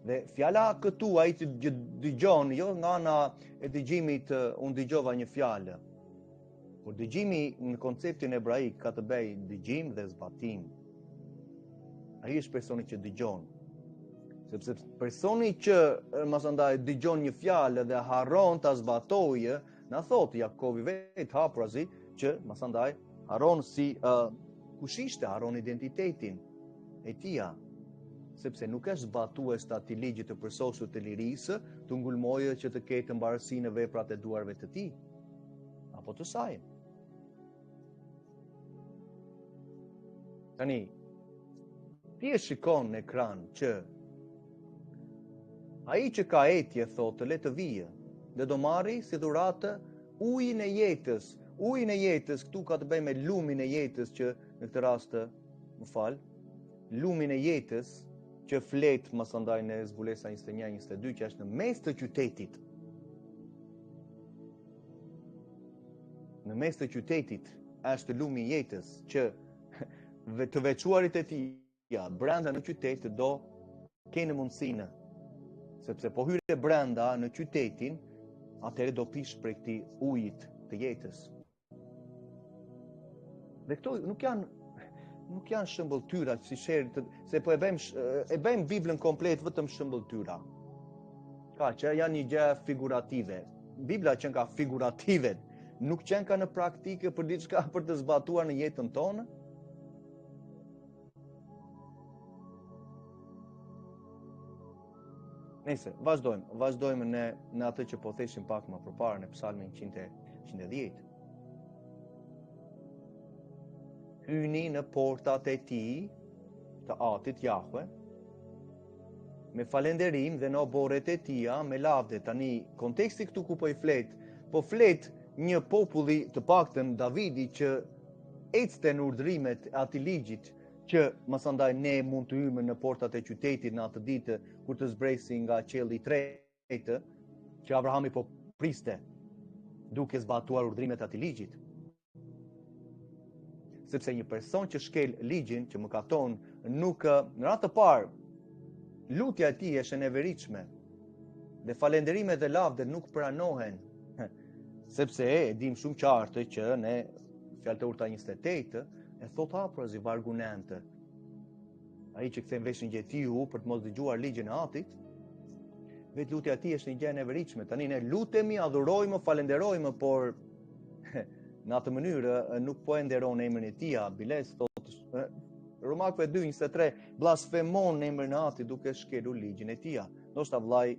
Dhe fjala këtu ai që dëgjon, jo nga ana e dëgjimit, unë dëgjova një fjalë. Por dëgjimi në konceptin hebraik ka të bëjë dëgjim dhe zbatim. Ai është personi që dëgjon. Sepse personi që masandaj dëgjon një fjalë dhe harron ta zbatojë, na thot Jakobi vetë haprazi që masandaj harron si kush ishte, harron identitetin e tija. Sepse nuk është zbatues të atij ligji të përsosur të lirisë, të ngulmojë që të ketë mbarësi në veprat e duarve të tij, apo të saj. Tani, ti e shikon në ekran që ai që ka etje thotë le të vijë, dhe do marri si dhuratë ujin e jetës. Ujin e jetës këtu ka të bëjë me lumin e jetës që në këtë rast, lumin e jetës që flet masandaj në zbulesa 21-22 që është në mes të qytetit. Në mes të qytetit është lumi i jetës që të veçuarit e tija brenda në qytet do kene mundësinë. Sepse po hyre brenda në qytetin, atëherë do pish prej këtij ujit të jetës. Dhe këto nuk janë shëmbëltyra si se po e bëjmë Biblën komplet vetëm shëmbëltyra. Ka që janë një gjë figurative. Bibla që ka figurative, nuk qenë ka në praktike për diçka për të zbatuar në jetën tonë. Nëse, vazhdojmë në atë që po theshim pak më përpara në Psalmin 110. Hyni në portat e tij, të Atit Jahve, me falenderim dhe në oborret e tija me lavde. Tani, konteksti këtu ku po flet një populli të paktën Davidi që ecte në urdhrimet e atij ligjit që masandaj ne mund të hymë në portat e qytetit në atë ditë kur të zbresi nga qielli i tretë, që Abrahami po priste duke zbatuar urdhrimet e atij ligjit. Sepse një person që shkel ligjin, që mëkaton, nuk në radhë të parë lutja e tij është e neveritshme dhe falenderimet dhe lavdet nuk pranohen. Sepse e dim shumë qartë që ne fjalë të urta 28 e thot haprazi vargunente. Ai që kthen veshin gjetiu për të mos dëgjuar ligjin e Atit, vetë lutja e tij është një gjë e neveritshme. Tani ne lutemi, adhurojmë, falenderojmë, por në atë mënyrë nuk po e nderon emrin e tij. Biles thotë Romakëve 2:23, blasfemon në emrin e Atit duke shkelur ligjin e tij. Ndoshta vllai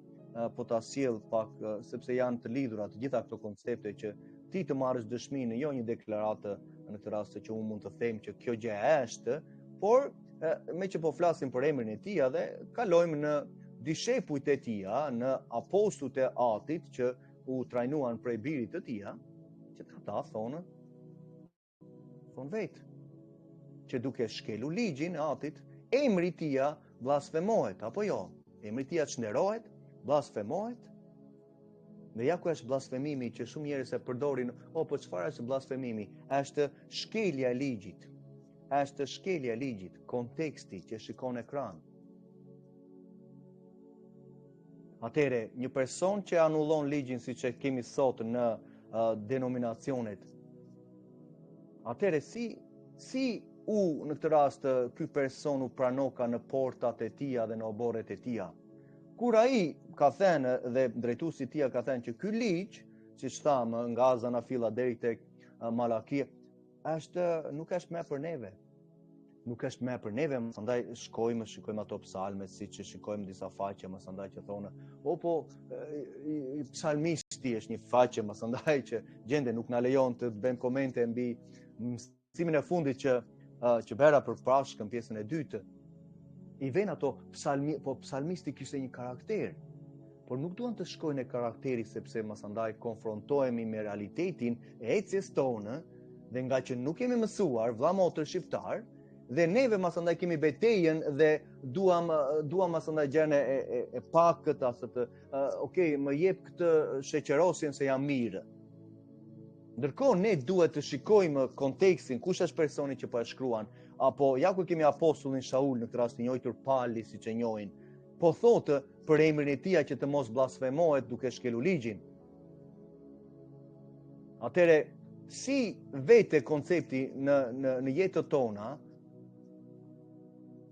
po ta sjell pak sepse janë të lidhura të gjitha këto koncepte që ti të marrësh dëshminë, jo një deklaratë në këtë rast që unë mund të them që kjo gjë është, por me që po flasim për emrin e tij dhe kalojmë në dishepujt e tij, në apostujt e Atit që u trajnuan prej birit të tij, që ata thonë vetë që duke shkelur ligjin e Atit, emri i tij blasfemohet apo jo? Emri i tij çnderohet, blasfemohet. Dhe ja ku është blasfemimi që shumë njerëz e përdorin, po çfarë është blasfemimi? Është shkelja e ligjit. Është shkelja e ligjit, konteksti që shikon ekran. Atëre, një person që anullon ligjin siç e kemi sot në denominacionet. Atëre si në këtë rast ky person u pranoka në portat e tija dhe në oborret e tija. Kur ai ka thënë dhe drejtuesi i tij ka thënë që ky ligj, siç thamë nga Zanafilla deri tek Malakia, nuk është më për neve. Nuk është më për neve, prandaj shikojmë ato psalme siç e shikojmë disa faqe prandaj që thonë, psalmisti është një faqe prandaj që gjende nuk na lejon të bëjmë komente mbi mësimin e fundit që bëra për prashkën pjesën e dytë. I vjen ato psalmisti kishte një karakter, por nuk duan të shkojnë e karakteri sepse masandaj konfrontohemi me realitetin e ecjes tonë dhe nga që nuk jemi mësuar vëlla motër shqiptar Dhe neve masandaj kemi betejën dhe duam masandaj gjerne e pakët, asë të, okej, më jep këtë sheqerosin se jam mirë. Ndërkohë ne duhet të shikojmë kontekstin, kush është personi që po e shkruan, apo ja ku kemi apostullin Shaul në këtë rast i njohur Pali, siç e njohin, po thotë për emrin e tij që të mos blasfemohet duke shkelur ligjin. Atëre, si vete koncepti në jetën tona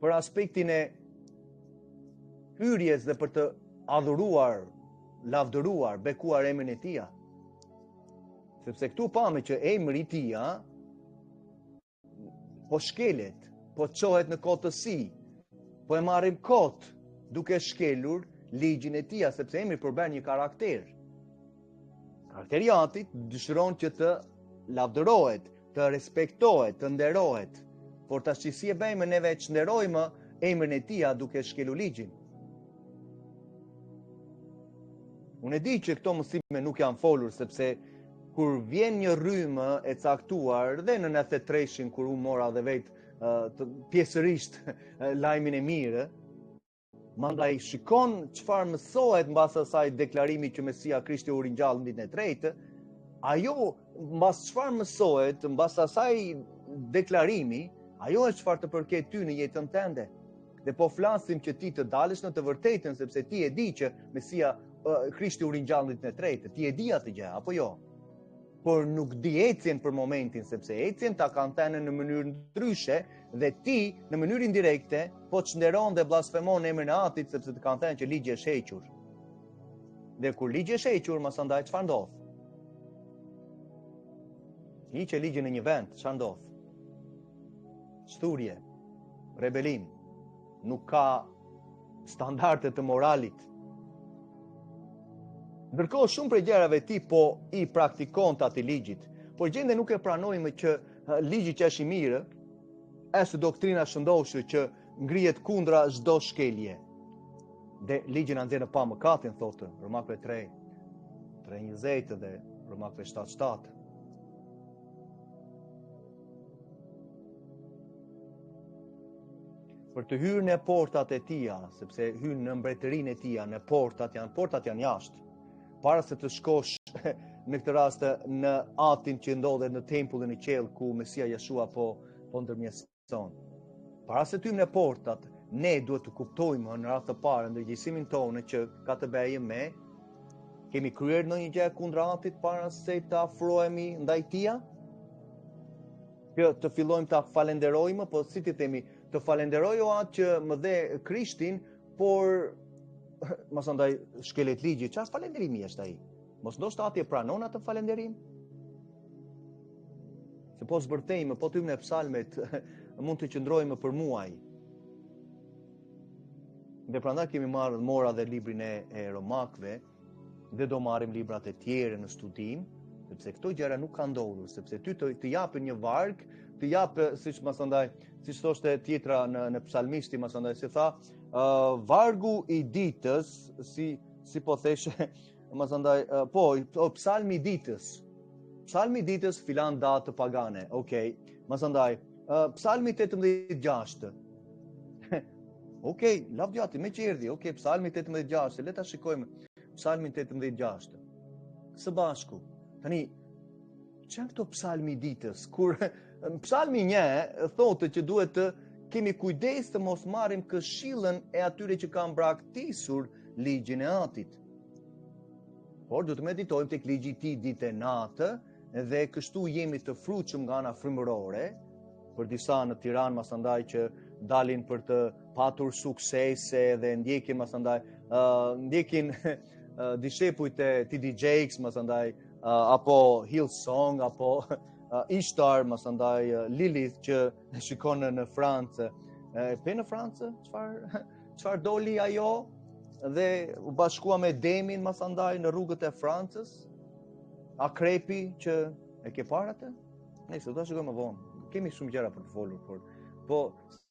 për aspektin e hyrjes dhe për të adhuruar, lavdëruar, bekuar emrin e tij. Sepse këtu pamë që emri i tij po shkelet, po çohet në kotësi, po e marrim kot duke shkelur ligjin e tij, sepse emri përbën një karakter. Karakteri i Atit dëshiron që të lavdërohet, të respektohet, të nderohet. Por tash si e bëjmë neve që nderojmë emrin e tij duke shkelur ligjin? Unë e di që këto mësime nuk janë folur, sepse kur vjen një rrymë e caktuar dhe në 93-shin kur unë mora dhe vetë pjesërisht lajmin e mirë, mandaj shikon çfarë mësohet mbas asaj deklarimi që Mesia Krishti u ringjall në ditën e tretë, ajo mbas çfarë mësohet, mbas asaj deklarimi, ajo është çfarë të përket ty në jetën tënde. Dhe po flasim që ti të dalësh në të vërtetën, sepse ti e di që Mesia Krishti u ringjall në ditën e tretë, ti e di atë gjë, apo jo? Por nuk di ecjen për momentin, sepse ecjen ta kanë thënë në mënyrë ndryshe dhe ti në mënyrë indirekte po çnderon dhe blasfemon emrin e Atit, sepse të kanë thënë që ligji është hequr. Dhe kur ligji është hequr, masandaj çfarë ndodh? Hiqe ligjin në një vend, çfarë ndodh? Shturje, rebelim, nuk ka standarde të moralit. Ndërkohë shumë prej gjërave ti po i praktikon të ati ligjit, por gjende nuk e pranojmë që ligji që është i mirë, është doktrina shëndoshë që ngrihet kundra çdo shkelje. Dhe ligji na nxjerr në pamëkatin, thotë Romakëve 3:20 dhe Romakëve 7:7. Për të hyrë në portat e tija, sepse hyn në mbretërinë e tija, në portat janë jashtë. Para se të shkosh në këtë rast në atin që ndodhet në tempullin e qell ku Mesia Jeshua po ndërmjetëson. Para se të hyjmë në portat, ne duhet të kuptojmë në radhë të parë ndërgjegjësimin tonë që ka të bëjë me kemi kryer ndonjë gjë kundër Atit para se të afrohemi ndaj Tij? Që të fillojmë ta falenderojmë, po si ti themi, të falenderoj o atë që më dhe Krishtin, por mos ndaj shkelet ligji, çfarë falenderimi është ai? Mos ndoshta Ati e pranon atë falenderim? Se po zbërthejmë, po të hyjmë në psalmet, mund të qëndrojmë për muaj. Dhe prandaj kemi mora dhe librin e Romakëve, dhe do marrim librat e tjerë në studim, sepse këto gjëra nuk kanë ndodhur, sepse ty të japin një varg, të japë, siç thoshte tjetra në psalmisti, si tha, vargu i ditës, si po theshe, psalmi i ditës. Psalmi i ditës filan datë pagane, okej. Psalmi 18:6. Okej, lavdjati, me që erdhi, okej, psalmi 18:6, le ta shikojmë psalmin 18:6. Së bashku. Tani, çfarë këto psalmi i ditës? Kur psalmi 1 thotë që duhet të kemi kujdes të mos marrim këshillën e atyre që kanë braktisur ligjin e Atit. Por duhet të meditojmë tek ligji i Tij ditë e natë dhe kështu jemi të frutshëm nga ana frymërore, për disa në Tiranë masandaj që dalin për të patur suksese dhe ndjekin dishepujt e TD Jakes masandaj apo Hillsong apo Ishtar masandaj Lilith që shikon në Francë. Pe në Francë çfarë doli ajo dhe u bashkua me Demin masandaj në rrugët e Francës? Akrepi që e ke parë atë? Nëse do ta shikojmë më vonë. Kemi shumë gjëra për të folur, po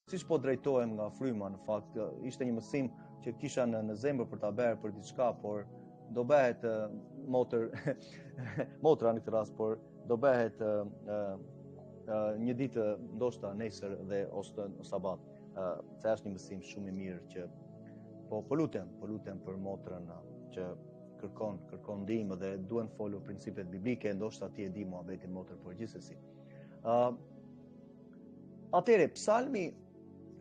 siç po drejtohem nga fryma, në fakt ishte një mësim që kisha në zemër për ta bërë për diçka, por do bëhet motra në këtë rast, por do bëhet një ditë ndoshta nesër dhe ose në sabat, se është një mësim shumë i mirë që po lutem për motrën që kërkon ndihmë dhe duhen folur principet biblike, ndoshta ti e di muhabetin motër, por gjithsesi. Atëre psalmi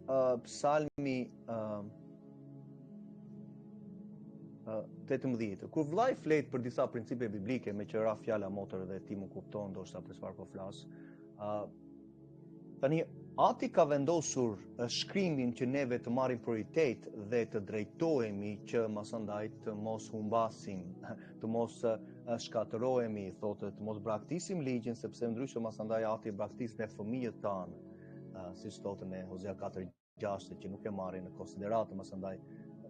18, kur vllai flet për disa principe biblike me që ra fjala motër dhe ti më kupton ndoshta për çfarë po flas. Tani Ati ka vendosur shkrimin që neve të marrim prioritet dhe të drejtohemi që masandaj të mos humbasim, të mos shkatërohemi, thotë, të mos braktisim ligjin, sepse ndryshe masandaj Ati braktis në fëmijët tanë, siç thotë në Hosea 4:6, që nuk e marrin në konsideratë masandaj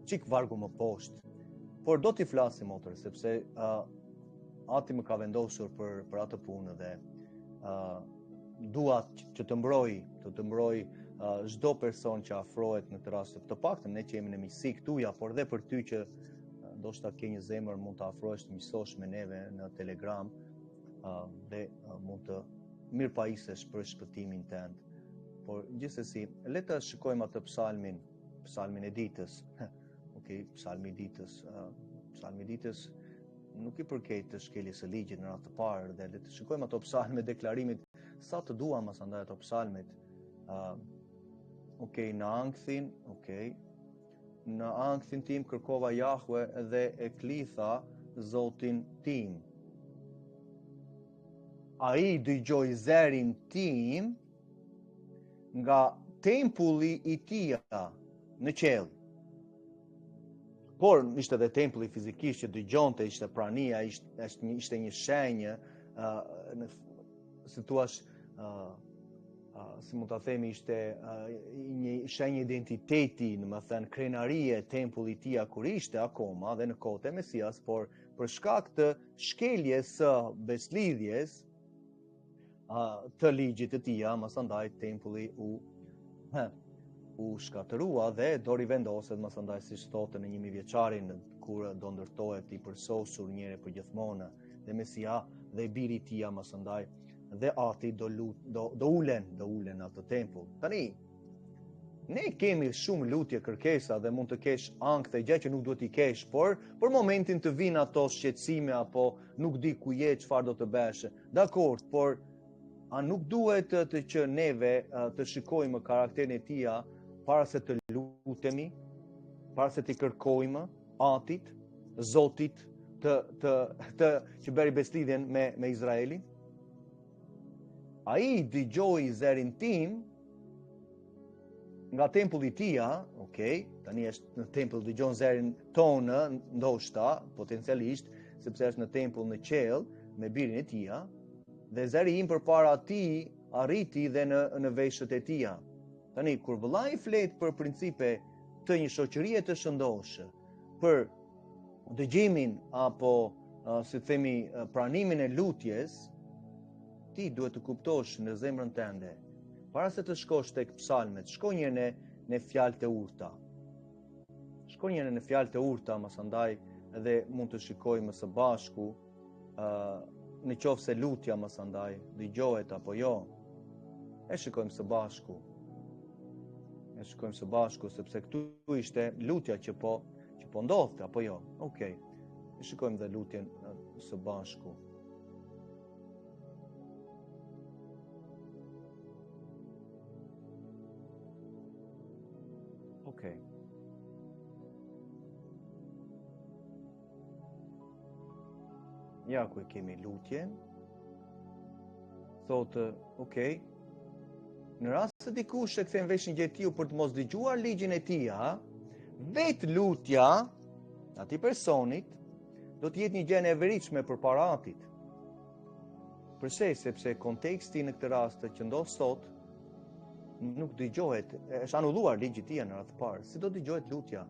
çik vargu më poshtë. Por do t'i flasim motër, sepse Ati më ka vendosur për atë punë dhe dua që të mbroj çdo person që afrohet në të rast të paktën ne që jemi në miqësi këtuja, por dhe për ty që ndoshta ke një zemër mund të afrohesh të miqësosh me neve në Telegram dhe mund të mirëpaisesh për shpëtimin tënd. Por gjithsesi, le të shikojmë atë psalmin e ditës. Okej, psalmi i ditës. Psalmi i ditës nuk i përket të shkeljes së ligjit në radhë të parë dhe le të shikojmë ato psalme deklarimit sa të dua mas andaj ato psalmet. Në ankthin tim kërkova Jahwe dhe e klitha Zotin tim. Ai dëgjoi zërin tim nga tempulli i tij në qiell. Por ishte edhe tempulli fizikisht që dëgjonte, ishte prania, ishte një shenjë, si thua, si mund ta themi, ishte një shenjë identiteti, domethënë krenarie tempulli i tij kur ishte akoma dhe në kohën e Mesias, por për shkak të shkeljes së beslidhjes të ligjit të tij, masandaj tempulli u shkatërua dhe do rivendoset masandaj siç thotë në 1000 vjeçarin kur do ndërtohet i përsosur njëre për gjithmonë dhe Mesia dhe biri i tij masandaj dhe Ati do ulen atë tempull. Tani ne kemi shumë lutje, kërkesa dhe mund të kesh ankth, gjë që nuk duhet i kesh, por për momentin të vinë ato shqetësime apo nuk di ku je, çfarë do të bësh. Dakor, por a nuk duhet që neve të shikojmë karakterin e tij para se të lutemi, para se të kërkojmë Atit, Zotit, që bëri beslidhjen me Izraelin? Ai dëgjoi zërin tim nga tempulli i tij, tani është në tempull, dëgjon zërin tonë, ndoshta, potencialisht, sepse është në tempull në qiell me birin e tij, dhe zëri im përpara atij arriti dhe në veshët e tij. Tani, kur vëllai flet për principe të një shoqërie të shëndoshë, për dëgjimin apo, si themi, pranimin e lutjes, ti duhet të kuptosh në zemrën tënde, para se të shkosh tek psalmet, shko njëherë në fjalët e urta. Shko njëherë në fjalët e urta, masandaj edhe mund të shikojmë së bashku, në qoftë se lutja masandaj dëgjohet apo jo. E shikojmë së bashku. Sepse këtu ishte lutja që po ndodhte apo jo. Okej. E shikojmë dhe lutjen së bashku. Okej. Ja ku e kemi lutjen. Thotë, okej. Në rast se dikush e kthen veshin gjetiu për të mos dëgjuar ligjin e tij, vetë lutja atij personit do të jetë një gjë e veritshme përpara Atit. Përse? Sepse konteksti në këtë rast që ndodh sot nuk dëgjohet, është anulluar ligji i tij në radhë të parë. Si do dëgjohet lutja?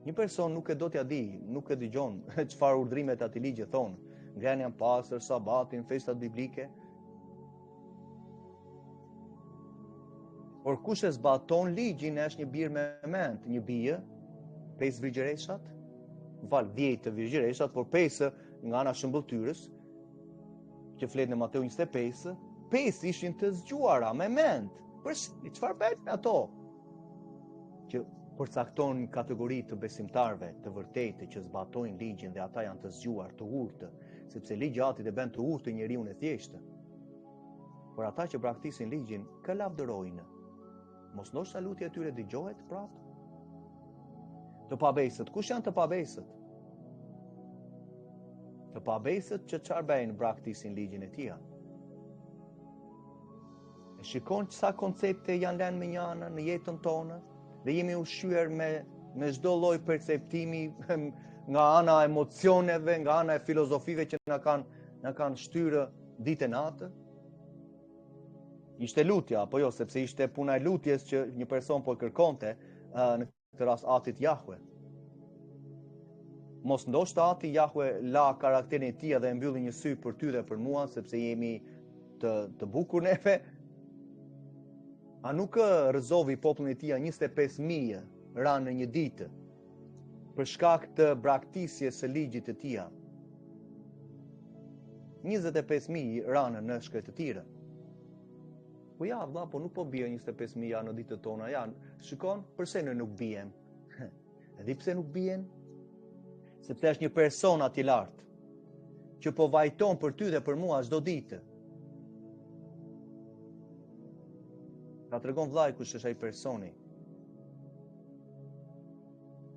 Një person nuk e do t'ja di, nuk e dëgjon çfarë urdhrimet e atij ligji thon, ngrënia e pastër, sabatin, festat biblike. Por kush e zbaton ligjin është një birë me mend, një bie, 5 virgjereshat, 10 të virgjereshat, por 5 nga ana shëmbëlltyrës, që flet në Mateu 25, pesë ishin të zgjuara me mend. Çfarë bëhet me ato? Që përcakton një kategori të besimtarve të vërtetë që zbatojnë ligjin dhe ata janë të zgjuar, të urtë, sepse ligji i Atit e bën të urtë njeriu e thjeshtë. Por ata që braktisin ligjin, kë lavdërojnë. Mos ndoshta lutja e tyre dëgjohet prapë? Të pabesët, kush janë të pabesët? Të pabesët që çfarë bëjnë, braktisin ligjin e Tij. E shikon sa koncepte janë lënë me njëna në jetën tonë dhe jemi ushqyer me çdo lloj perceptimi nga ana e emocioneve, nga ana e filozofive që na kanë shtyrë ditë e natë. Ishte lutja, apo jo, sepse ishte puna e lutjes që një person po kërkonte në këtë rast Atit Jahwe. Mos ndoshta Ati Jahwe la karakterin e Tij dhe e mbylli një sy për ty dhe për mua, sepse jemi të bukur neve. A nuk rrezovi popullin e Tij 25.000 ranë në një ditë për shkak të braktisjes së ligjit të Tij? 25.000 ranë në shkretëtire. Po ja, vlla, po nuk po bie 25.000 në ditët tona. Ja, shikon, përse ne nuk bien? E di pse nuk bien? Sepse është një person aty lart që po vajton për ty dhe për mua çdo ditë. Ta tregon vllai kush është ai personi.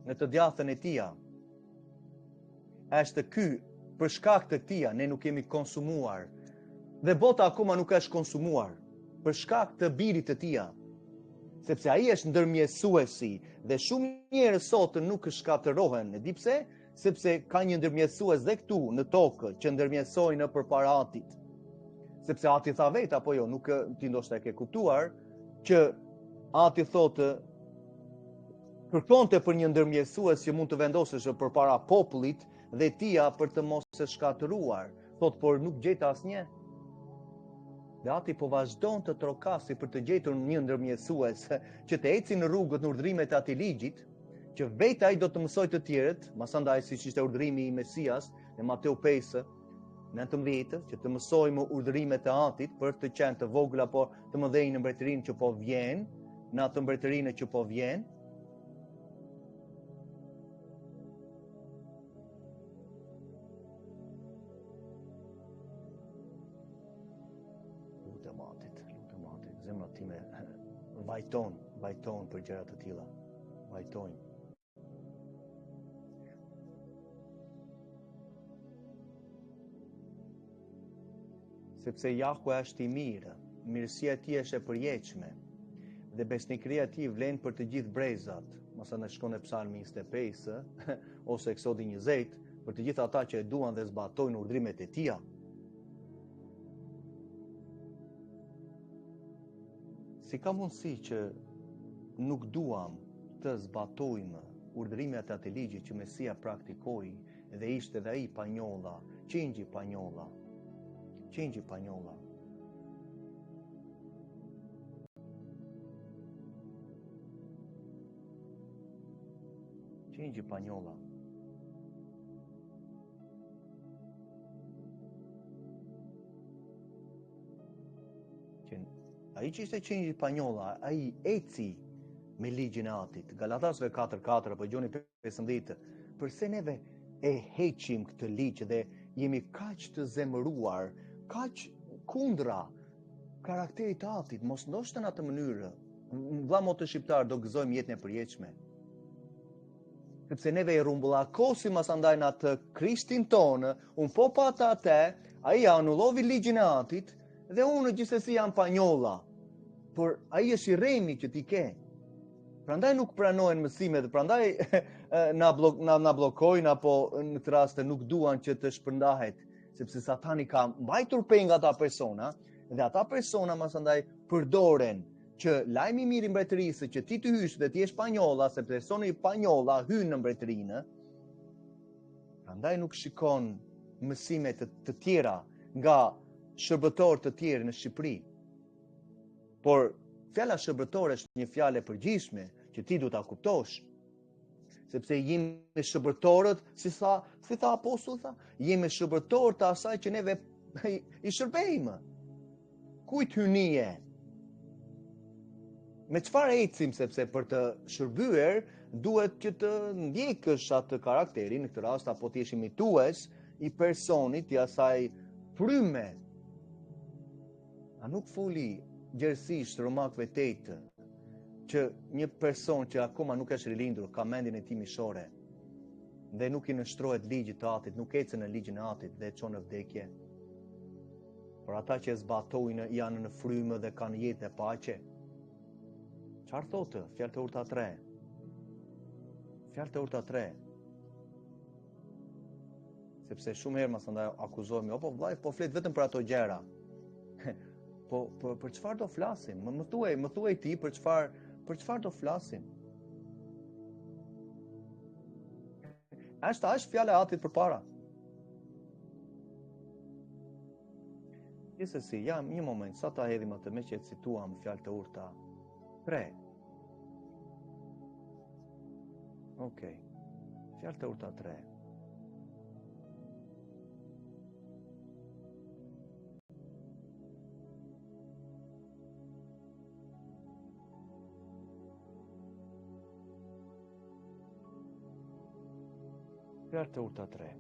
Në të djathtën e Tij. Është ky, për shkak të Tij ne nuk kemi konsumuar. Dhe bota akoma nuk është konsumuar për shkak të birit të Tij. Sepse ai është ndërmjetësuesi dhe shumë njerëz sot nuk shkatërohen. E di pse? Sepse ka një ndërmjetësues dhe këtu në tokë që ndërmjetësojnë përpara Atit. Sepse Ati tha vetë, apo jo, nuk ti ndoshta e ke kuptuar që Ati thotë kërkonte për një ndërmjetësues që mund të vendosesh përpara popullit dhe Tija për të mos e shkatëruar. Thotë, por nuk gjeta asnjë. Dhe Ati po vazhdon të trokasi për të gjetur një ndërmjetësues që të eci në rrugët në urdhrimet e atij ligjit, që vetë ai do të mësojë të tjerët, masandaj siç ishte urdhrimi i Mesias në Mateu 5:19, që të mësojmë urdhrimet e Atit për të qenë të vogël apo të mëdhenj në mbretërinë që po vjen, në atë mbretërinë që po vjen. Lutem Atit, zemra time vajton për gjëra të tilla. Vajtojnë. Sepse Jahwe është i mirë, mirësia e Tij është e përjetshme, dhe besnikëria e Tij vlen për të gjithë brezat. Masa në shkon e Psalmi 25 ose Eksodi 20, për të gjithë ata që e duan dhe zbatojnë urdhrimet e Tij. Si ka mundësi që nuk duam të zbatojmë urdhrimet e atij ligji që Mesia praktikoi dhe ishte dhe ai panjolla, qingji panjolla. Qingji panjolla. Qingji panjolla. Ai që ishte qingji panjolla, ai eci me ligjin e Atit. Galatasve 4:4 apo Gjoni 15. Përse neve e heqim këtë ligj dhe jemi kaq të zemëruar, kaq kundra karakterit të Atit, mos ndoshta në atë mënyrë. Vlla motë shqiptar do gëzojmë jetën e përjetshme. Sepse neve e rumbullakosim asandaj në atë Krishtin tonë, un po pata atë, ai anullovi ligjin e Atit dhe unë gjithsesi jam panjolla. Por ai është i rremi që ti ke. Prandaj nuk pranojnë mësimet, prandaj na bllokojnë apo në të raste nuk duan që të shpërndahet, sepse Satani ka mbajtur peng ata persona dhe ata persona masandaj përdoren që lajmi i mirë i mbretërisë që ti të hysh dhe ti je panjolla, sepse personi panjolla hyn në mbretërinë. Prandaj nuk shikon mësime të tjera nga shërbëtorë të tjerë në Shqipëri. Por fjala shërbëtor është një fjalë e përgjithshme që ti duhet ta kuptosh. Sepse jemi shërbëtorët, si tha apostulli, jemi shërbëtorë të asaj që neve i shërbejmë. kujt hynie? Me çfarë ecim, sepse për të shërbyer duhet që të ndjekësh atë karakterin, në këtë rast apo të jesh imitues i personit, i asaj fryme. A nuk foli gjerësisht Romakëve 8 që një person që akoma nuk është rilindur ka mendjen e tij mishore dhe nuk i nështrohet ligjit të Atit, nuk ecën në ligjin e Atit dhe çon në vdekje. Por ata që zbatojnë janë në frymë dhe kanë jetë e paqe. Çfarë thotë? Fjalë të urta 3. Fjalë të urta 3. Sepse shumë herë masandaj akuzohemi, po vllai, po flet vetëm për ato gjëra. Po për çfarë do flasim? Më thuaj ti për çfarë do flasim? Është fjala e Atit përpara. Gjithsesi, jam një moment, sa ta hedhim atë me që cituam fjalë të urta 3. Okej. Fjalë të urta 3. Fjalë të urta 3.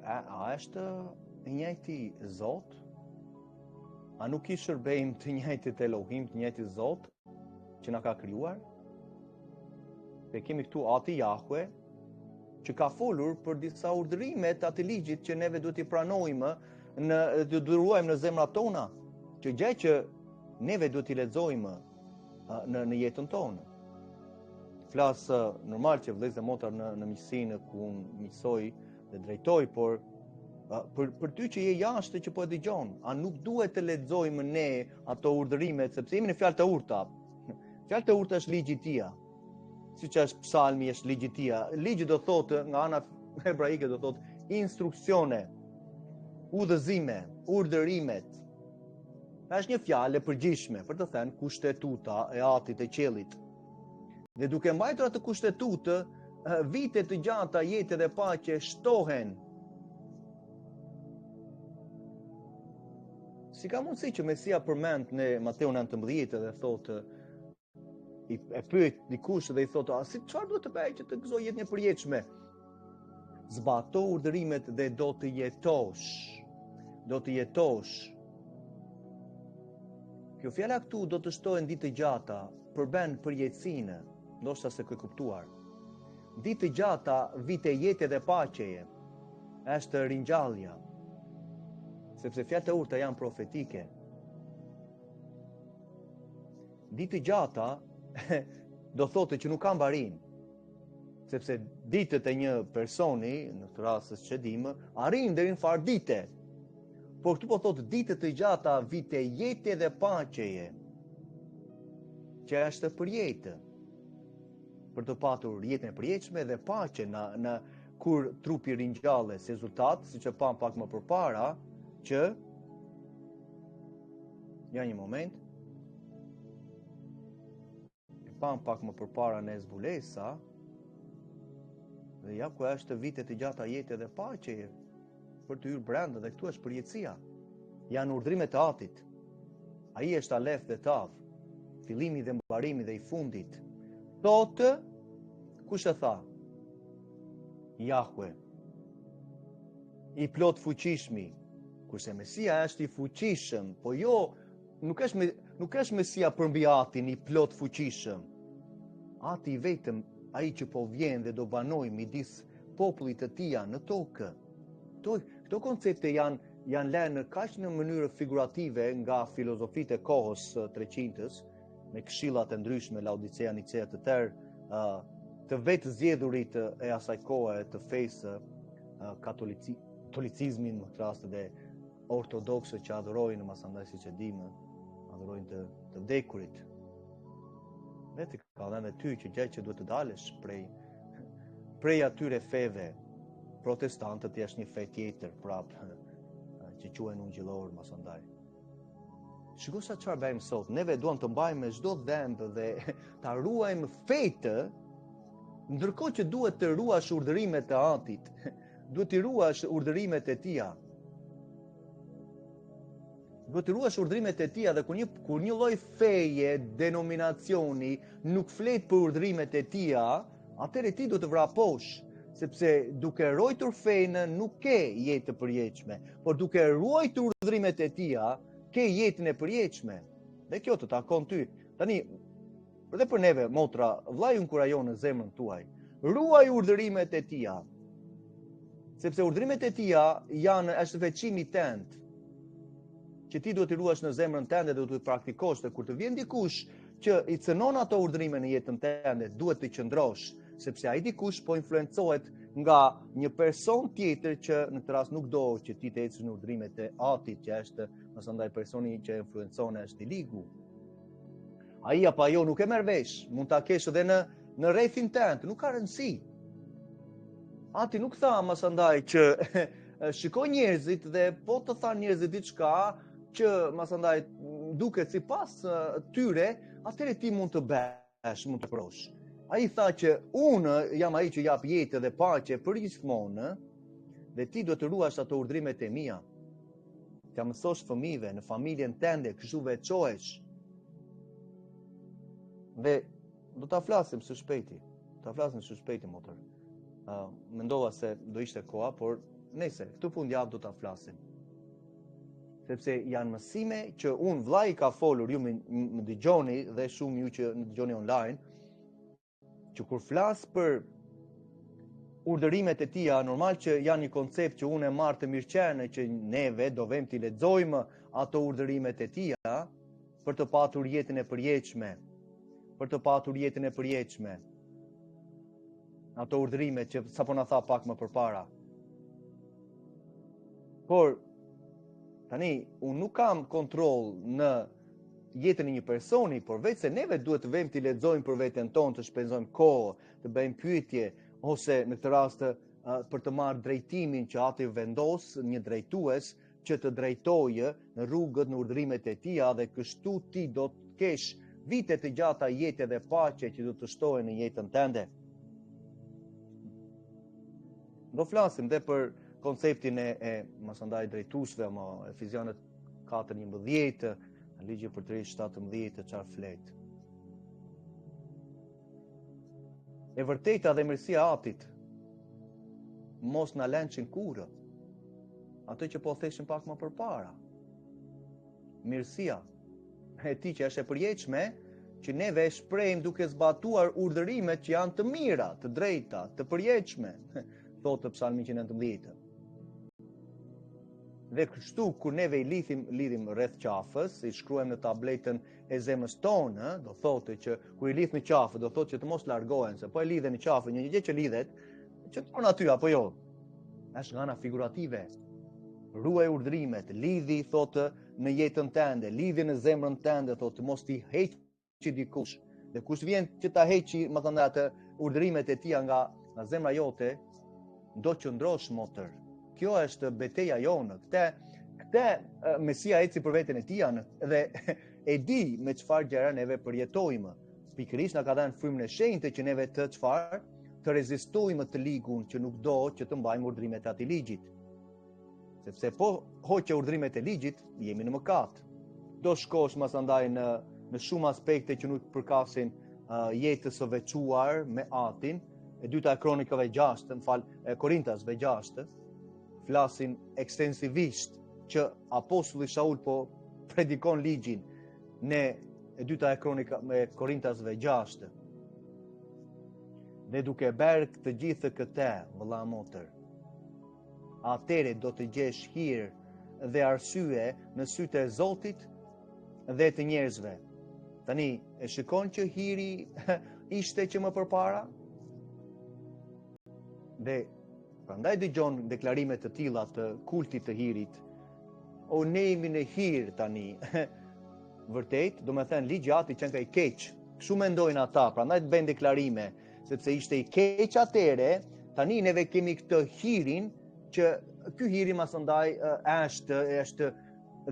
A është i njëjti Zot? A nuk i shërbejmë të njëjtit Elohim, të njëjtit Zot që na ka krijuar? Dhe kemi këtu Ati Jahwe që ka folur për disa urdhërime të atij ligjit që neve duhet i pranojmë të duruajmë në zemrat tona, që gjë që neve duhet i lexojmë në jetën tonë. Flas normal që vëllezër dhe motra në miqësinë ku unë miqësoj dhe drejtoj, por për ty që je jashtë që po e dëgjon, a nuk duhet të lexojmë ne ato urdhërimet, sepse jemi në fjalë të urta. Fjalë të urta është ligji i Tij. Siç është psalmi, është ligji i Tij. Ligji do thotë nga ana hebraike do thotë instruksione, udhëzime, urdhërimet. Është një fjalë e përgjithshme për të thënë kushtetuta e Atit të qiellit. Dhe duke mbajtur atë kushtetutë, vite të gjata jetë dhe paqe shtohen. Si ka mundësi që Mesia përmend në Mateu 19 dhe thotë, e pyet dikush dhe i thotë, si çfarë duhet të bëj që të gëzoj jetën e përjetshme? Zbato urdhërimet dhe do të jetosh. Do të jetosh. Kjo fjala këtu do të shtohen ditë të gjata, përben përjetësinë, ndoshta se ke kuptuar. Ditë të gjata, vite jete dhe paqeje, është ringjallja. Sepse fjalët e urta janë profetike. Ditë të gjata do thotë që nuk ka mbarim. Sepse ditët e një personi, në këtë rast që dim, arrin deri në far dite. Por këtu po thotë ditë të gjata, vite jete dhe paqeje, që është për jetë. Për të patur jetën e përjetshme dhe paqe në kur trupi ringjalles, si rezultat, siç e pam pak më përpara, që një moment e pam pak më përpara në zbulesa dhe ja ku është vitet të gjata jete dhe paqe për të hyrë brenda, dhe këtu është përjetësia. Janë urdhrimet e Atit. Ai është Alef dhe Tav, fillimi dhe mbarimi dhe i fundit. Thotë, kush e tha? Jahwe, i plot fuqishmi. Kurse Mesia është i fuqishëm, po jo, nuk është Mesia përmbi Atin i plot fuqishëm. Ati i vetëm ai që po vjen dhe do banoj midis popullit të Tij në tokë. Këto koncepte janë lënë kaq në mënyrë figurative nga filozofitë e kohës 300-s, me këshillat e ndryshme, Laodicea, Nicea të tërë, të vetë zgjedhurit e asaj kohe të fesë, katolicizmin në rast dhe ortodoksët që adhurojnë, masandaj siç e dimë, adhurojnë të vdekurit. Vetë ka dhënë ty që gjë që duhet të dalësh prej atyre feve, protestantët është një fe tjetër prapë që quhen ungjillor mos andaj. Shiko sa çfarë bëjmë sot. Neve duam të mbajmë çdo dhëmb dhe ta ruajmë fetë, ndërkohë që duhet të ruash urdhërimet e Atit. Duhet të ruash urdhërimet e Tij. Duhet të ruash urdhërimet e Tij dhe kur një lloj feje, denominacioni nuk flet për urdhërimet e Tij, atëherë ti duhet të vraposh, sepse duke ruajtur fenë nuk ke jetë të përjetshme, por duke ruajtur urdhërimet e Tij, ke jetën e përjetshme. Dhe kjo të takon ty. Tani, dhe për neve, motra, vllai inkurajon në zemrën tuaj. Ruaj urdhërimet e Tij. Sepse urdhërimet e Tij është veçimi tënd, që ti duhet të ruash në zemrën tënde dhe duhet të praktikosh, dhe kur të vjen dikush që i cënon ato urdhërime në jetën tënde, duhet të qëndrosh, sepse ai dikush po influencohet nga një person tjetër që në këtë rast nuk do që ti të ecësh në urdhërimet e Atit, që është mësandaj personi që influencon është i ligu. Ai apo ajo nuk e merr vesh, mund ta kesh edhe në rrethin tënd, nuk ka rëndësi. Ati nuk tha mësandaj që shikoj njerëzit dhe po të tha njerëzit diçka që mësandaj duket sipas tyre, atëherë ti mund të bësh, mund të prosh. Ai tha që unë jam ai që jap jetë dhe paqe për gjithmonë, dhe ti duhet të ruash ato urdhrimet e mia. T'ia mësosh fëmijëve në familjen tënde, kështu veçohesh. Dhe do ta flasim së shpejti. Motër. Mendova se do ishte koha, por nëse këtu fundjavë do ta flasim. Sepse janë mësime që unë vllai ka folur, ju më dëgjoni dhe shumë ju që më dëgjoni online, që kur flas për urdhërimet e Tij, normal që janë një koncept që unë e marr të mirëqenie që neve do vëmë të lexojmë ato urdhërimet e Tij për të patur jetën e përjetshme. Ato urdhërime që sapo na tha pak më përpara. Por tani unë nuk kam kontroll në jetën e një personi, por vetë se neve duhet të vëmë të lexojmë për veten tonë, të shpenzojmë kohë, të bëjmë pyetje, ose në këtë rast për të marrë drejtimin që Ati vendos një drejtues që të drejtojë në rrugët, në urdhërimet e Tij, dhe kështu ti do të kesh vite të gjata jetë dhe paqe që do të shtohen në jetën tënde. Do flasim dhe për konceptin e mësandaj drejtuesve, Efesianët 4:11, në ligje për 3:17 çfarë flet. E vërteta dhe mirësia e Atit mos na lënçin kurrë. Atë që po theshim pak më përpara. Mirësia e Tij që është e përjetshme, që neve e shprehim duke zbatuar urdhërimet që janë të mira, të drejta, të përjetshme, thotë Psalmi 119. Dhe kështu, kur neve i lidhim rreth qafës, i shkruajmë në tabletën e zemrës tonë, do thotë që kur i lidh në qafë, do thotë që të mos largohen, se po e lidhen në qafë, një gjë që lidhet, që të tonë aty, apo jo? Është nga ana figurative. Ruaj urdhrimet, lidhi, thotë, në jetën tënde, lidhi në zemrën tënde, thotë, mos t'i heqi dikush. Dhe kush vjen që ta heqi, më thënë atë urdhrimet e Tij nga zemra jote, do qëndrosh motër. Kjo është betejë jonë. Këtë Mesia eci për veten e Tij dhe e di me çfarë gjëra neve përjetojmë. Pikërisht na ka dhënë frymën e shenjtë që neve të çfarë të rezistojmë të ligun që nuk do që të mbajmë urdhrimet e atij ligjit. Sepse po hoqë urdhrimet e ligjit, jemi në mëkat. Do shkosh masandaj në shumë aspekte që nuk përkasin jetës së veçuar me Atin. E dyta e Kronikave 6, Korintasve 6, flasin ekstensivisht që apostulli Shaul po predikon ligjin në e dyta e Korintasve 6. Dhe duke bërë të gjithë këtë, vëlla motër, atëre do të gjesh hir dhe arsye në sytë e Zotit dhe të njerëzve. Tani, e shikon që hiri ishte që më përpara? Dhe prandaj dëgjon deklarimet të tilla të kultit të hirit. O ne jemi në hir tani. Vërtet, do me thënë ligji i Atit që nga i keq. Kështu mendojnë ata, prandaj të bëjnë deklarime, sepse ishte i keq atëre Tani neve kemi këtë hirin që ky hiri masandaj është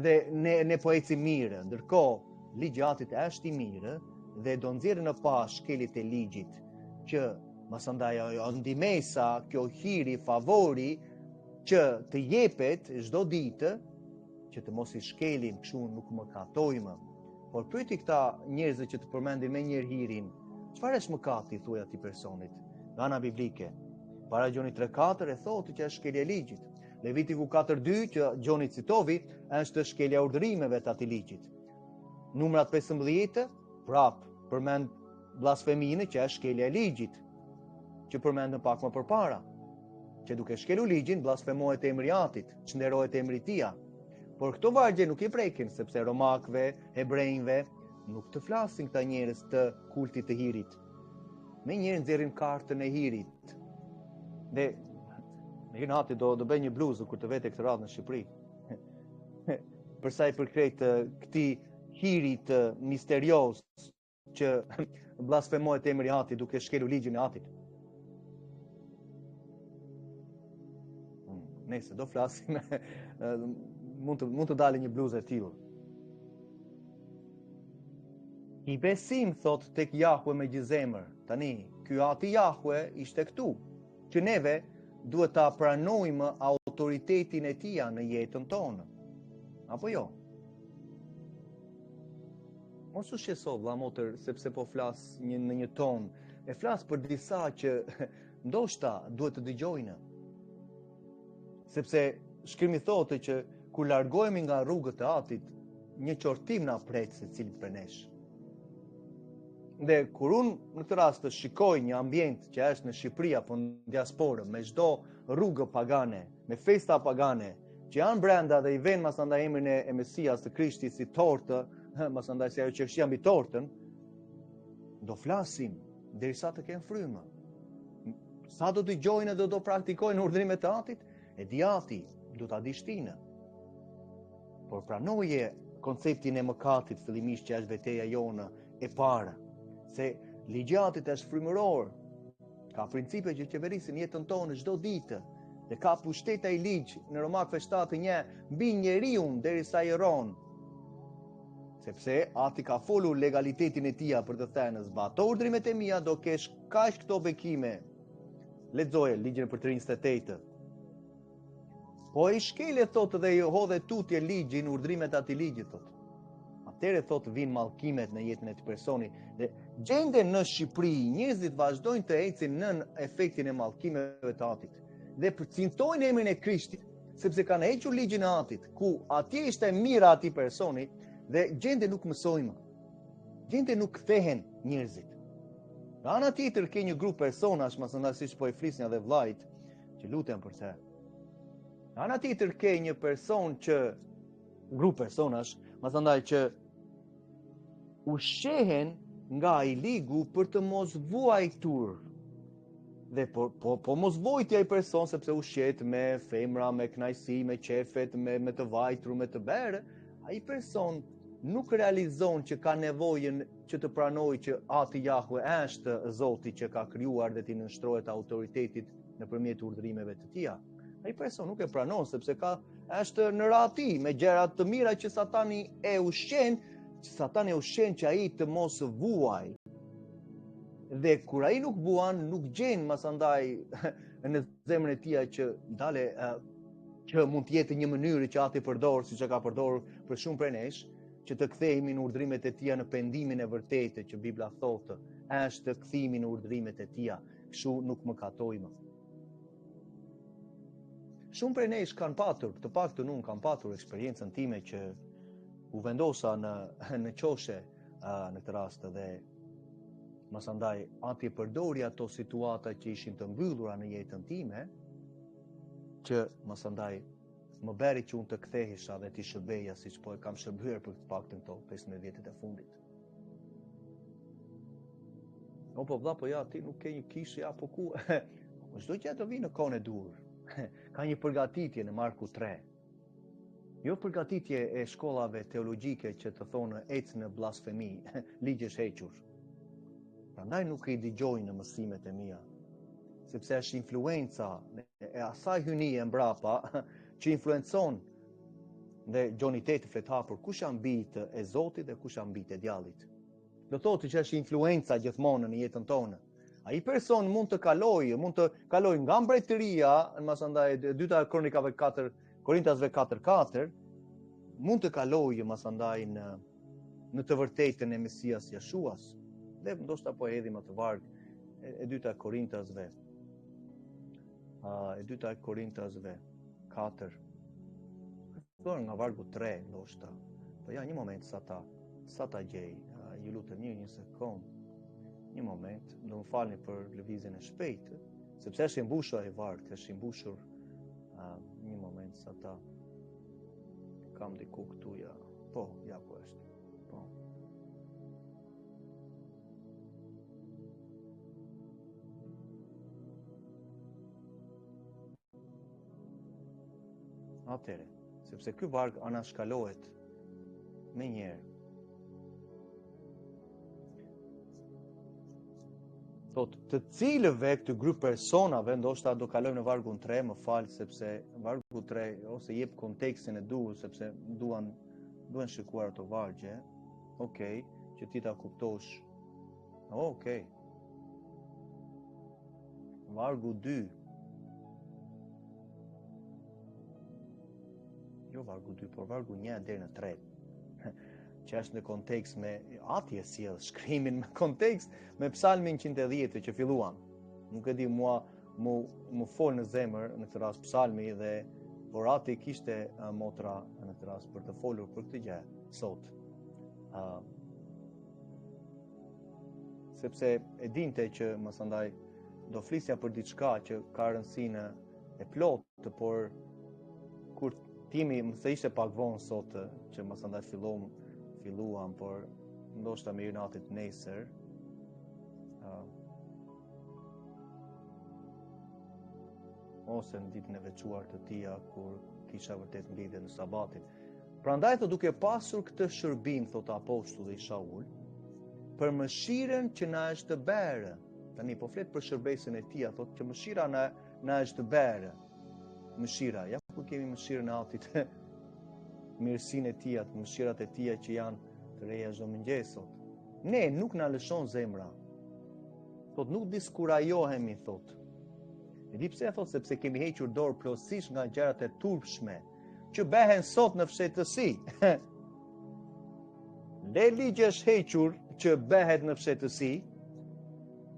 dhe ne po ecim mirë. Ndërkohë ligji i Atit është i mirë dhe do nxjerrë në pa shkelit e ligjit që masandaj ndimesa kjo hiri favori që të jepet çdo ditë që të mos i shkelim kështu nuk më katojmë. Por pyeti këta njerëz që të përmendin me njëherë hirin, çfarë është mëkati thuaj atij personit? Nga ana biblike. Para Gjonit 3:4 e thotë që është shkelja e ligjit. Levitiku 4:2 që Gjoni citovi është shkelja e urdhërimeve të atij ligjit. Numrat 15 prap përmend blasfeminë që është shkelja e ligjit, që përmendëm pak më përpara, që duke shkelur ligjin blasfemohet emri i Atit, çnderohet emri i Tij. Por këto vargje nuk i prekin sepse romakëve, hebrejve nuk të flasin këta njerëz të kultit të hirit. Me njerë nxjerrin kartën e hirit. Dhe me Ati do bëj një bluzë kur të vete këtë radhë në Shqipëri. Përsa i përket këtij hirit misterios që blasfemohet emri i Atit duke shkelur ligjin e Atit. Nëse do flasim mund të dalë një bluzë e tillë. I besim thot tek Jahwe me gjithë zemër. Tani, ky Ati Jahwe ishte këtu, që neve duhet ta pranojmë autoritetin e Tij në jetën tonë. Apo jo? Mos u shqetëso vlla motër sepse po flas në një ton, e flas për disa që ndoshta duhet të dëgjojnë. Sepse shkrimi thotë që kur largohemi nga rrugët e Atit, një qortim na pret secilit prej nesh. Dhe kur unë në këtë rast të shikoj një ambient që është në Shqipëri apo në diasporë, me çdo rrugë pagane, me festa pagane, që janë brenda dhe i vënë masandaj emrin e Mesias të Krishtit si tortë, masandaj si ajo qershia mbi tortën, do flasim derisa të kenë frymë. Sa do dëgjojnë dhe do praktikojnë urdhrimet e Atit, e di Ati, do ta di shtinë. Por pranoje konceptin e mëkatit fillimisht që është betejë jone e parë, se ligji i Atit është frymëror, ka principe që qeverisin jetën tonë çdo ditë, dhe ka pushteta i ligj në Romakëve 7:1 mbi njeriu derisa i rron. Sepse Ati ka folur legalitetin e Tij për të thënë zbato urdhrimet e mia do kesh kaq këto bekime. Lexoje ligjin për 38. Po i shkelje thotë dhe i hodhe tutje ligjin, urdhrimet atij ligji thotë. Atëherë thotë vinë mallkimet në jetën e të personi dhe gjenden në Shqipëri njerëzit vazhdojnë të ecin nën efektin e mallkimeve të Atit dhe përcintojnë emrin e Krishtit sepse kanë hequr ligjin e Atit ku atje ishte mira atij personi dhe gjende nuk mësojmë. Gjende nuk kthehen njerëzit. Nga ana tjetër ke një grup personash, masandasish po i flisnin edhe vllajt, që lutem për të. Nga ana tjetër ke një person që grup personash, masandaj që ushqehen nga i ligu për të mos vuajtur. Dhe po mos vojtja i person sepse ushqet me femra, me knajsi, me qefet, me të vajtru, me të berë, ai person nuk realizon që ka nevojën që të pranojë që Ati Jahwe është Zoti që ka krijuar dhe t'i nënshtrohet autoritetit nëpërmjet urdhrimeve të Tija. Ai person nuk e pranon sepse është në rati me gjëra të mira që Satani e ushqen, që ai të mos vuaj. Dhe kur ai nuk vuan, nuk gjen masandaj në zemrën e tij që dale që mund të jetë një mënyrë që Ati përdor, siç e ka përdorur për shumë prej nesh, që të kthehemi në urdhrimet e Tija në pendimin e vërtetë që Bibla thotë, është të kthehemi në urdhrimet e Tija, kështu nuk mëkatojmë. Shumë prej nesh kanë patur, të paktën unë kam patur eksperiencën time që u vendosa në qoshe në këtë rast dhe masandaj Ati përdori ato situata që ishin të mbyllura në jetën time, që masandaj më beri që unë të kthehesha dhe t'i shërbeja siç po e kam shërbyer për të paktën këto 15 vjetet e fundit. O po vlla, po ja ti nuk ke një kishë, ja po ku? Çdo gjë do vinë në kohën e dur. Ka një përgatitje në Marku 3. Jo përgatitje e shkollave teologjike që të thonë ec në blasfemi, ligjesh hequr. Prandaj nuk i dëgjojnë në mësimet e mia. sepse është influenca e asaj hynie mbrapa që influencon dhe gjoniteti flethapur, kush janë bijtë e Zotit dhe kush janë bijtë e djallit. Do thotë që është influenca gjithmonë në jetën tonë. Ai person mund të kalojë nga mbretëria, masandaj e dyta e Kronikave 4, Korintasve 4:4, mund të kalojë masandaj në të vërtetën e Mesias Jeshuas. Dhe ndoshta po e hedhim atë varg e dyta e Korintasve. E dyta e Korintasve 4. Nga vargu 3 ndoshta. Po ja, një moment sa ta gjej. Ju lutem një sekond. Një moment, do më falni për lëvizjen e shpejtë, sepse është i mbushur ai varg, është i mbushur. Një moment sa ta kam diku këtu ja. Po, ja po është. Po. Atëre, sepse ky varg anashkalohet me njerë. Thot, të cilëve këtë grup personave, ndoshta do kalojmë në vargun 3, më falë, sepse vargu 3, ose jep kontekstin e duhur, sepse duan shikuar ato vargje. Okej, që ti ta kuptosh. Okej. Vargu 2. Jo vargu 2, por vargu 1 deri në 3. Që është në kontekst me atje sjell shkrimin me kontekst me Psalmin 110 që filluam. Nuk e di mua mu fol në zemër në këtë rast Psalmi dhe por ati kishte motra në këtë rast për të folur për këtë gjë sot. Sepse e dinte që mësandaj do flisja për diçka që ka rëndësinë e plotë, por kur timi mëse ishte pak vonë sot që mësandaj filluam, por ndoshta me natit nesër. Ose në ditën e veçuar të tia, kur kisha vërtet mblidhje në sabatin. Prandaj thot, duke pasur këtë shërbim, thot apostulli Shaul, për mëshiren që na është të berë. Tani po flet për shërbesin e tia, thot që mëshira na është të berë. Mëshira, ja ku kemi mëshirën e Atit, mirësinë e tia, mëshirat e tia që janë të reja çdo mëngjes sot. Ne nuk na lëshon zemra. Thot nuk diskurajohemi, thot. E di pse thot, sepse kemi hequr dorë plotësisht nga gjërat e turpshme që behen sot në fshehtësi. Le ligji është hequr që behet në fshehtësi,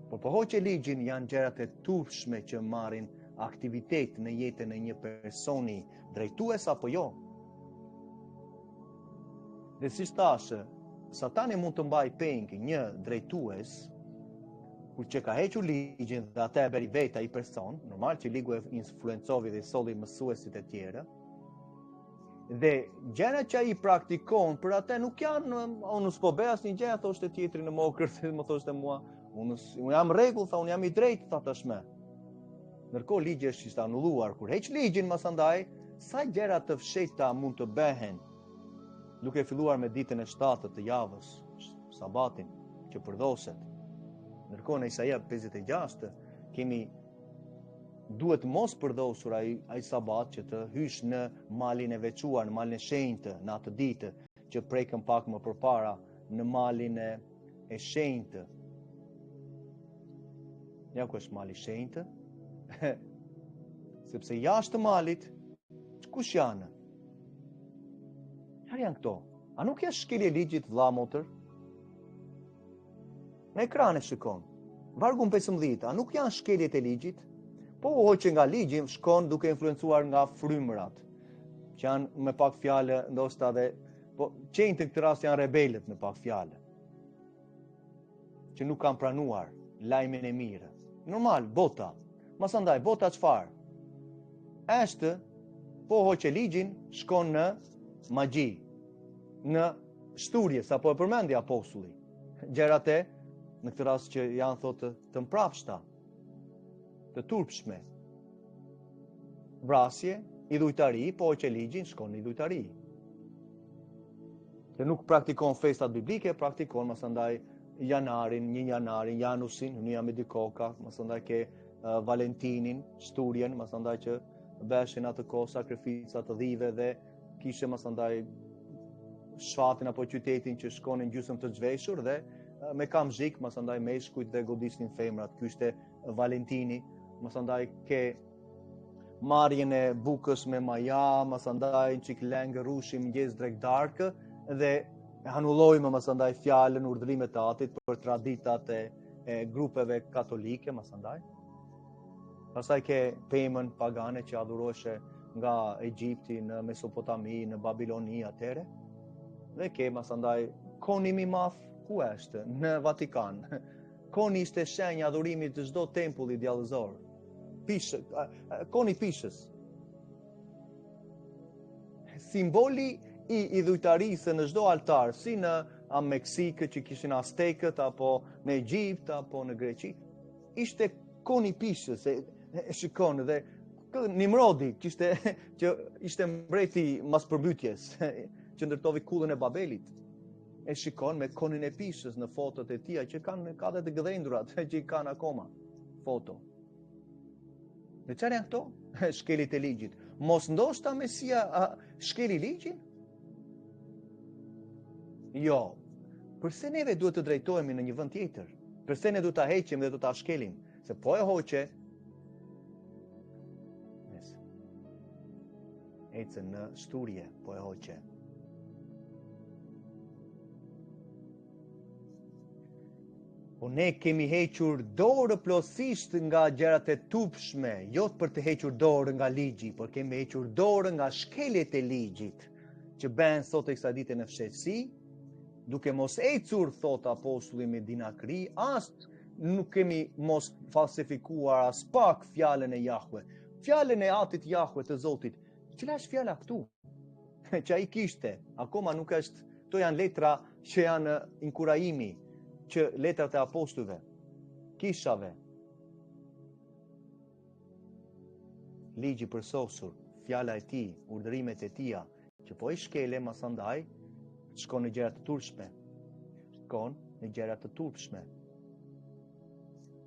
por po hoqë ligjin janë gjërat e turpshme që marrin aktivitet në jetën e një personi drejtues apo jo. Dhe si thashë, Satani mund të mbaj peng një drejtues kur që ka hequr ligjin dhe atë e bëri vetë ai person, normal që ligu e influencovi dhe solli mësuesit e tjerë. Dhe gjërat që ai praktikon për atë nuk janë unë s'po bëj asnjë gjë, thoshte tjetri në mokër, më thoshte mua, unë jam rregull, tha unë jam i drejtë, tha tashmë. Ndërkohë ligji është anulluar. Kur heq ligjin masandaj, sa gjëra të fshehta mund të bëhen, duke filluar me ditën e 7 të javës, sabatin, që përdoset. Ndërkohë në Isaia 56 duhet mos përdosur ai sabat që të hysh në malin e veçuar, në malin e shenjtë në atë ditë, që prekëm pak më përpara në malin e shenjtë. Ja ku është mali i shenjtë? Sepse jashtë malit, kush janë? Çfarë janë këto? A nuk janë shkelje ligjit vëlla motër? Në ekran e shikon. Vargu 15, a nuk janë shkeljet e ligjit? Po hoqë nga ligji shkon duke influencuar nga frymërat, që janë me pak fjalë ndoshta dhe po qenjtë në këtë rast janë rebelët me pak fjalë, që nuk kanë pranuar lajmin e mirë. Normal, bota. Masandaj, bota çfarë? Është po hoqë ligjin, shkon në magji, në shturje, sa po e përmendi apostulli. Gjërat e në këtë rast që janë thotë të mprapshta, të turpshme. Vrasje, idhujtari, po hoqë ligjin, shkon në idhujtari. Që nuk praktikon festat biblike, praktikon masandaj janarin, 1 janarin, janusin, 1 Medikoka, masandaj ke Valentinin, shturjen, masandaj që veshin atë kohë sakrificat të dhive dhe kishe masandaj shfatin apo qytetin që shkonin gjysmë të zhveshur dhe me kamzhik, masandaj meshkujt dhe godisnin femrat. Ky ishte Valentini, masandaj ke marrjen e bukës me maja, masandaj çik lengë rushi mëngjes drek darkë dhe anullojmë masandaj fjalën urdhrimet e atit për traditat e grupeve katolike, masandaj. Pastaj ke pemën pagane që adhuroheshe nga Egjipti në Mesopotami, në Babiloni atëre. Dhe ke masandaj koni mi madh ku është? Në Vatikan. Koni ishte shenja adhurimit të çdo tempulli djallëzor. Koni pishës. Simboli i dhujtarisë në çdo altar, si në Meksikë që kishin Aztekët, apo në Egjipt, apo në Greqi, ishte koni pishës. Shikon dhe Nimrodi që ishte mbreti mas përmbytjes, që ndërtovi kullën e Babelit. E shikon me konin e pishës në fotot e tija që kanë dhe të gëdhendurat që i kanë akoma foto. Dhe çfarë janë këto? Shkelit e ligjit. Mos ndoshta Mesia shkeli ligjin? Jo. Përse neve duhet të drejtohemi në një vend tjetër? Përse ne duhet ta heqim dhe do ta shkelim? Se po e hoqe ecën në shturje, po e hoqe. Po ne kemi hequr dorë plotësisht nga gjërat e tupshme, jo për të hequr dorë nga ligji, por kemi hequr dorë nga shkeljet e ligjit, që bën sot e kësaj dite në fshehtësi, duke mos ecur, thot apostulli me dinakri, as nuk kemi mos falsifikuar as pak fjalën e Jahve. Fjalën e atit Jahve të Zotit. Cila është fjala këtu? Që ai kishte, akoma nuk është, to janë letra që janë inkurajimi, që letrat e apostujve, kishave. Ligji përsosur, fjala e tij, urdhërimet e tija, që po i shkele masandaj, shkon në gjëra të turpshme. Shkon në gjëra të turpshme.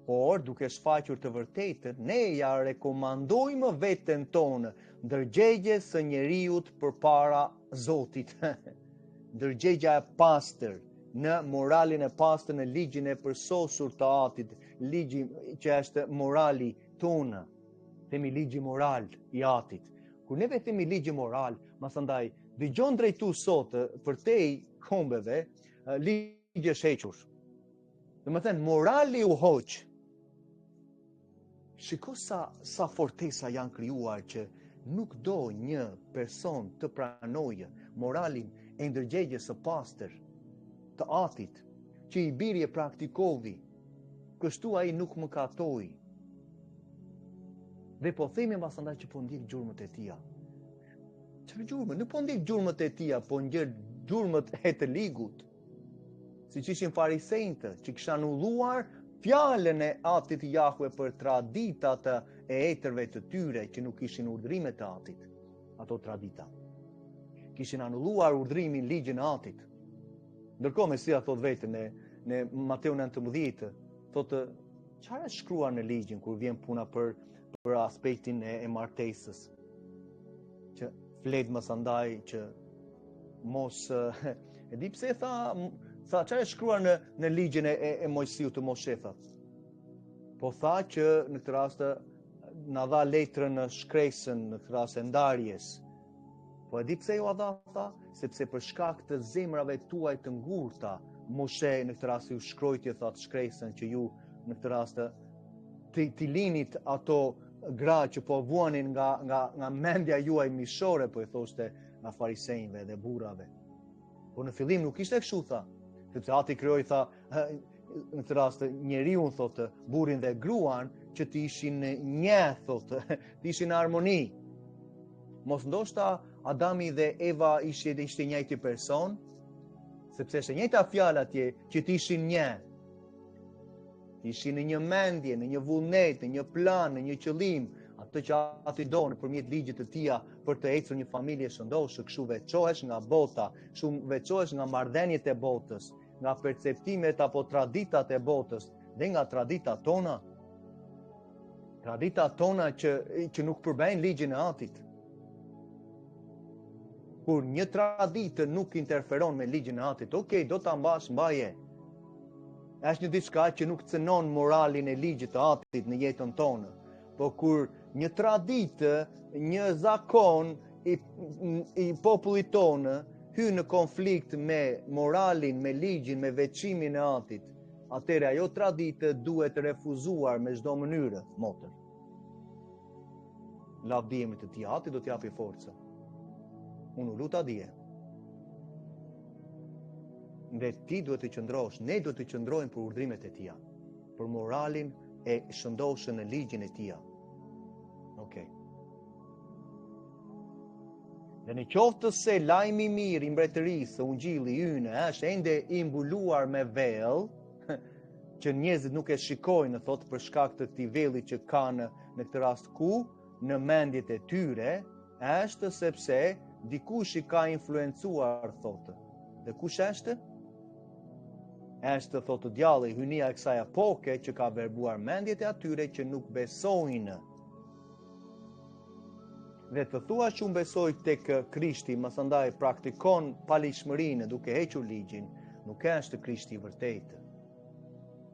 Por, duke shfaqur të vërtetën, ne ja rekomandojmë veten tonë ndërgjegjes së njeriut përpara Zotit. Ndërgjegja e pastër, në moralin e pastër, në ligjin e përsosur të atit, ligji që është morali tonë, themi ligji moral i atit. Kur neve themi ligji moral, masandaj, dëgjon drejtu sot për te kombeve, ligji është hequr. Dhe më thënë, morali u hoq. Shiko sa fortesa janë krijuar që nuk do një person të pranojë moralin e ndërgjegjes së pastër të atit, që i biri e praktikovi, kështu ai nuk mëkatoi. Dhe po themi masandaj që po ndjek gjurmët e tija. Çfarë gjurmë? Nuk po ndjek gjurmët e tija, po ndjek gjurmët e të ligut. Siç ishin farisejtë që kishin anulluar fjalën e atit Jahve për traditat e etërve të tyre që nuk ishin urdhrimet e atit, ato tradita. Kishin anulluar urdhrimin, ligjin e atit. Ndërkohë Mesia thot vetën në Mateu 19, thotë, çfarë është shkruar në ligjin kur vjen puna për aspektin e martesës? Që flet masandaj që mos e di pse tha çfarë është shkruar në ligjin e Mojsiut të Moshethat. Po tha që në këtë rast na dha letrën në shkresën, në këtë rast e ndarjes. Po e di pse ju a dha, tha, sepse për shkak të zemrave tuaj të ngurta, Moshe në këtë rast ju shkrojtje, thot, shkresën që ju në këtë rast t'i linit ato gra që po vuanin nga mendja juaj mishore, po i thoshte nga farisejve dhe burrave. Po në fillim nuk ishte kështu, tha, sepse ati krijoi, tha, në këtë rast njeriu, thotë, burrin dhe gruan që të ishin një, thotë, të ishin në armoni. Mos ndoshta Adami dhe Eva ishte njëjti person, sepse është njëjta fjalë atje që të ishin një. Të ishin në një mendje, në një vullnet, në një plan, në një qëllim, atë që ati do nëpërmjet ligjit të tija për të ecur një familje shëndoshë, kështu veçohesh nga bota, kështu veçohesh nga marrëdhëniet e botës, nga perceptimet apo traditat e botës dhe nga traditat tona. Tradita tona që nuk përbejnë ligjin e Atit. Kur një traditë nuk interferon me ligjin e Atit, okej, do ta mbash, mbaje. Është një diçka që nuk cënon moralin e ligjit të Atit në jetën tonë. Po kur një traditë, një zakon i popullit tonë hyn në konflikt me moralin, me ligjin, me veçimin e Atit, atëherë ajo traditë duhet refuzuar me çdo mënyrë, motër. Lavdimit të tij Ati do t'japi forcë. Unë luta dje. Dhe ti duhet të qëndrosh, ne duhet të qëndrojmë për urdhrimet e tia, për moralin e shëndoshën në ligjin e tia. Okej. Dhe në qoftë se lajmi i mirë i mbretërisë, ungjilli ynë është ende i mbuluar me vell, që njerëzit nuk e shikojnë, thotë për shkak të këtij velli që kanë në këtë rast ku në mendjet e tyre, është sepse dikush i ka influencuar, thotë. Dhe kush është? Është, thotë djalli, hynia e kësaj epoke që ka verbuar mendjet e atyre që nuk besojnë. Dhe të thua që unë besoj tek Krishti, mësandaj praktikon palishmërinë duke hequr ligjin, nuk është Krishti i vërtetë.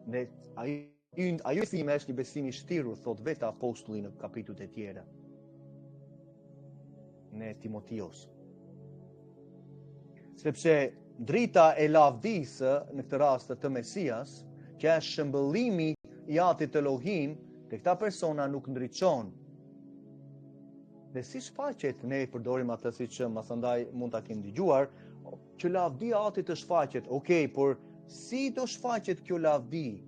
Dhe ajo besimi është një besim i shtirur, thot vetë apostulli në kapitujt e tjera. Në Timotios. Sepse drita e lavdisë në këtë rast të Mesias, që është shëmbëllimi i Atit të Elohim, te këta persona nuk ndriçon. Dhe si shfaqet, ne përdorim atë siç masandaj mund ta kemi dëgjuar, që lavdia e Atit të shfaqet. Okej, por si do shfaqet kjo lavdi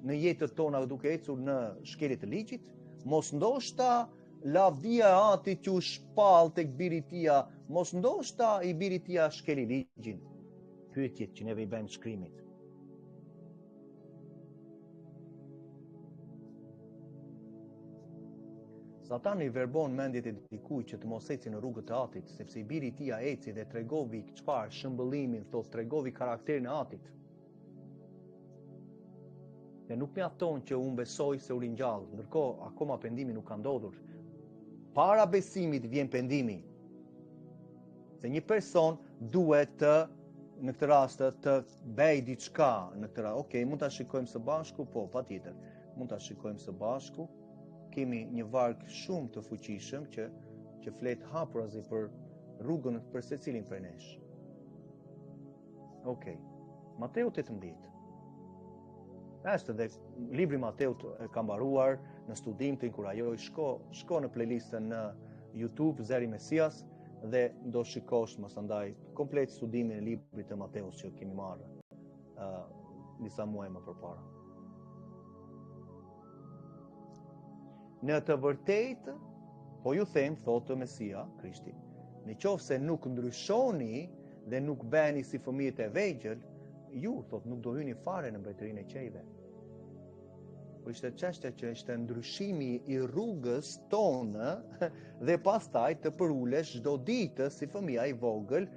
në jetën tona duke ecur në shkeljet e ligjit? Mos ndoshta lavdia e Atit që u shpall tek biri i tij, mos ndoshta i biri i tij shkeli ligjin. Pyetjet që neve i bëjmë shkrimit. Satani i verbon mendjet e dikujt që të mos eci në rrugët e Atit, sepse i biri i tij eci dhe tregovi çfarë shëmbëllimin, thotë tregovi karakterin e Atit. Dhe nuk mjafton që unë besoj se u ringjall, ndërkohë akoma pendimi nuk ka ndodhur. Para besimit vjen pendimi. Se një person duhet të, në këtë rast, të bëj diçka në këtë rast. Okej, mund ta shikojmë së bashku, po, patjetër. Mund ta shikojmë së bashku. Kemi një varg shumë të fuqishëm që flet hapurazi për rrugën për secilin prej nesh. Okej. Mateu 18. Është dhe libri Mateut e ka mbaruar në studim, të inkurajoj, shko në playlistën në YouTube Zeri Mesias dhe do shikosh mësandaj komplet studimin e librit të Mateus që kemi marrë disa muaj më përpara. Në të vërtetë, po ju them, thotë Mesia, Krishti, në qoftë se nuk ndryshoni dhe nuk bëheni si fëmijët e vegjël, ju, thotë, nuk do hyni fare në mbretërinë e qejve. Po ishte çështja që ishte ndryshimi i rrugës tonë dhe pastaj të përulesh çdo ditë si fëmia i vogël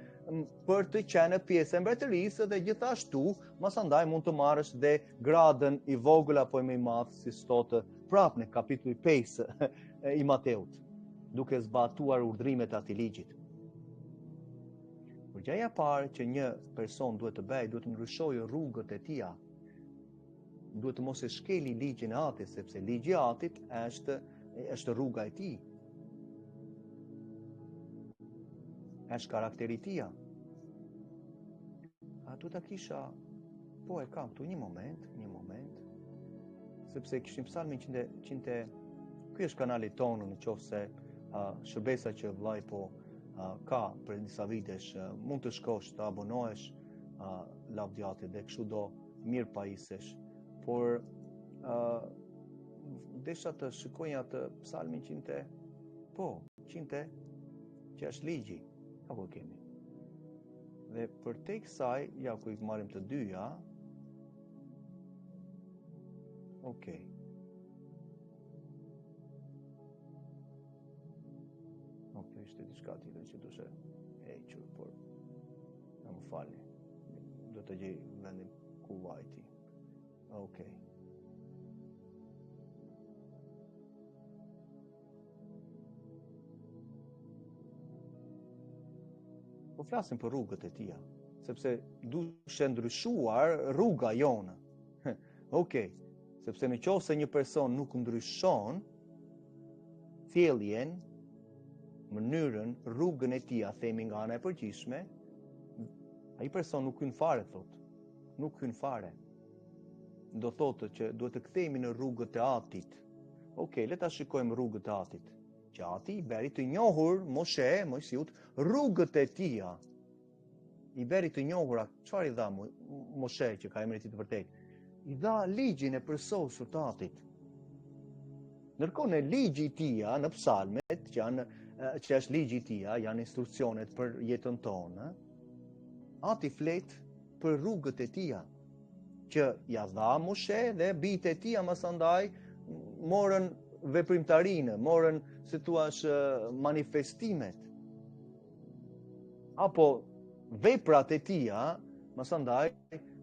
për të qenë pjesë e mbretërisë dhe gjithashtu masandaj mund të marrësh dhe gradën i vogël apo më i madh, si thotë prapë në kapitulli 5 i Mateut, duke zbatuar urdhrimet e atij ligjit. Por gjëja e parë që një person duhet të bëjë, duhet të ndryshojë rrugët e tija. Duhet të mos e shkeli ligjin e Atit, sepse ligji i Atit është rruga e tij. Është karakteri i tij. A duhet ta kisha, po e kam këtu një moment, sepse kishim psalmin 100. Ky është kanali tonë, në qoftë se shërbesa që vllai po ka për disa vitesh, mund të shkosh të abonohesh lavdiatit dhe kështu do mirë pajisesh. Por desha të shikoj atë psalmin 100, që është ligji, apo kemi. Dhe për te kësaj, ja ku i marrim të dyja, okej. Okej, ishte diçka tjetër që dushe hequr, por na më falni. Do të gjej vendin ku vajti. Okej. Po flasim për rrugët e tia, sepse duhet ndryshuar rruga jonë. Okej, sepse në qoftë se një person nuk ndryshon thelljen, mënyrën, rrugën e tia, themi nga ana e përgjithshme, ai person nuk hyn fare, thotë. Nuk hyn fare. Do thotë që duhet të kthehemi në rrugët e Atit. Okej, le ta shikojmë rrugët e Atit. Që Ati i beri të njohur Mojsiut, rrugët e tia. I beri të njohura, çfarë i dha Moshe që ka emrin e tij të vërtetë? I dha ligjin e përsosur të Atit. Ndërkohë në ligji i tia, në psalmet, që është ligji i tia, janë instruksionet për jetën tonë, Ati flet për rrugët e tia, që ja dha Moshe dhe bijtë e tia masandaj morën veprimtarinë, morën, si thua, manifestimet. Apo veprat e tia, masandaj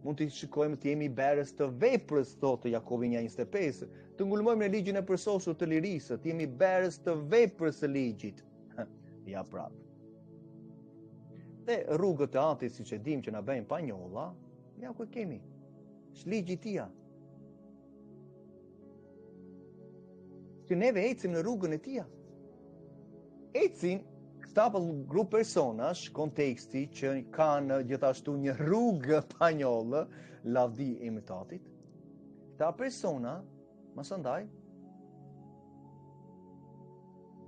mund të shikojmë të jemi berës të veprës, thotë Jakovi 1:25, të ngulmojmë në ligjin e përsosur të lirisë, të jemi berës të veprës së ligjit. Ja prapë. Dhe rrugët e Atit, siç e dim që na bëjnë panjolla, ja ku kemi. Është ligji i tia. Që neve ecim në rrugën e tia. Ecin këta grup personash, konteksti që kanë gjithashtu një rrugë panjollë, lavdi e imitatit. Këta persona, masandaj,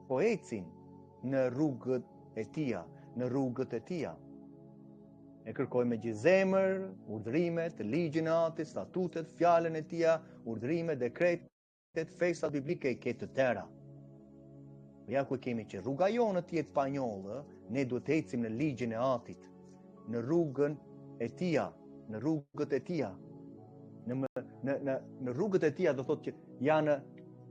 po ecin në rrugët e tia, në rrugët e tia. E kërkoj me gjithë zemër, urdhrimet, ligjin e Atit, statutet, fjalën e tia, urdhrimet, dekretet, festat biblike i këtë të tëra. Ja ku kemi që rruga jonë të jetë panjollë, ne duhet të ecim në ligjin e Atit, në rrugën e tia, në rrugët e tia. Në rrugët e tia do thotë që janë,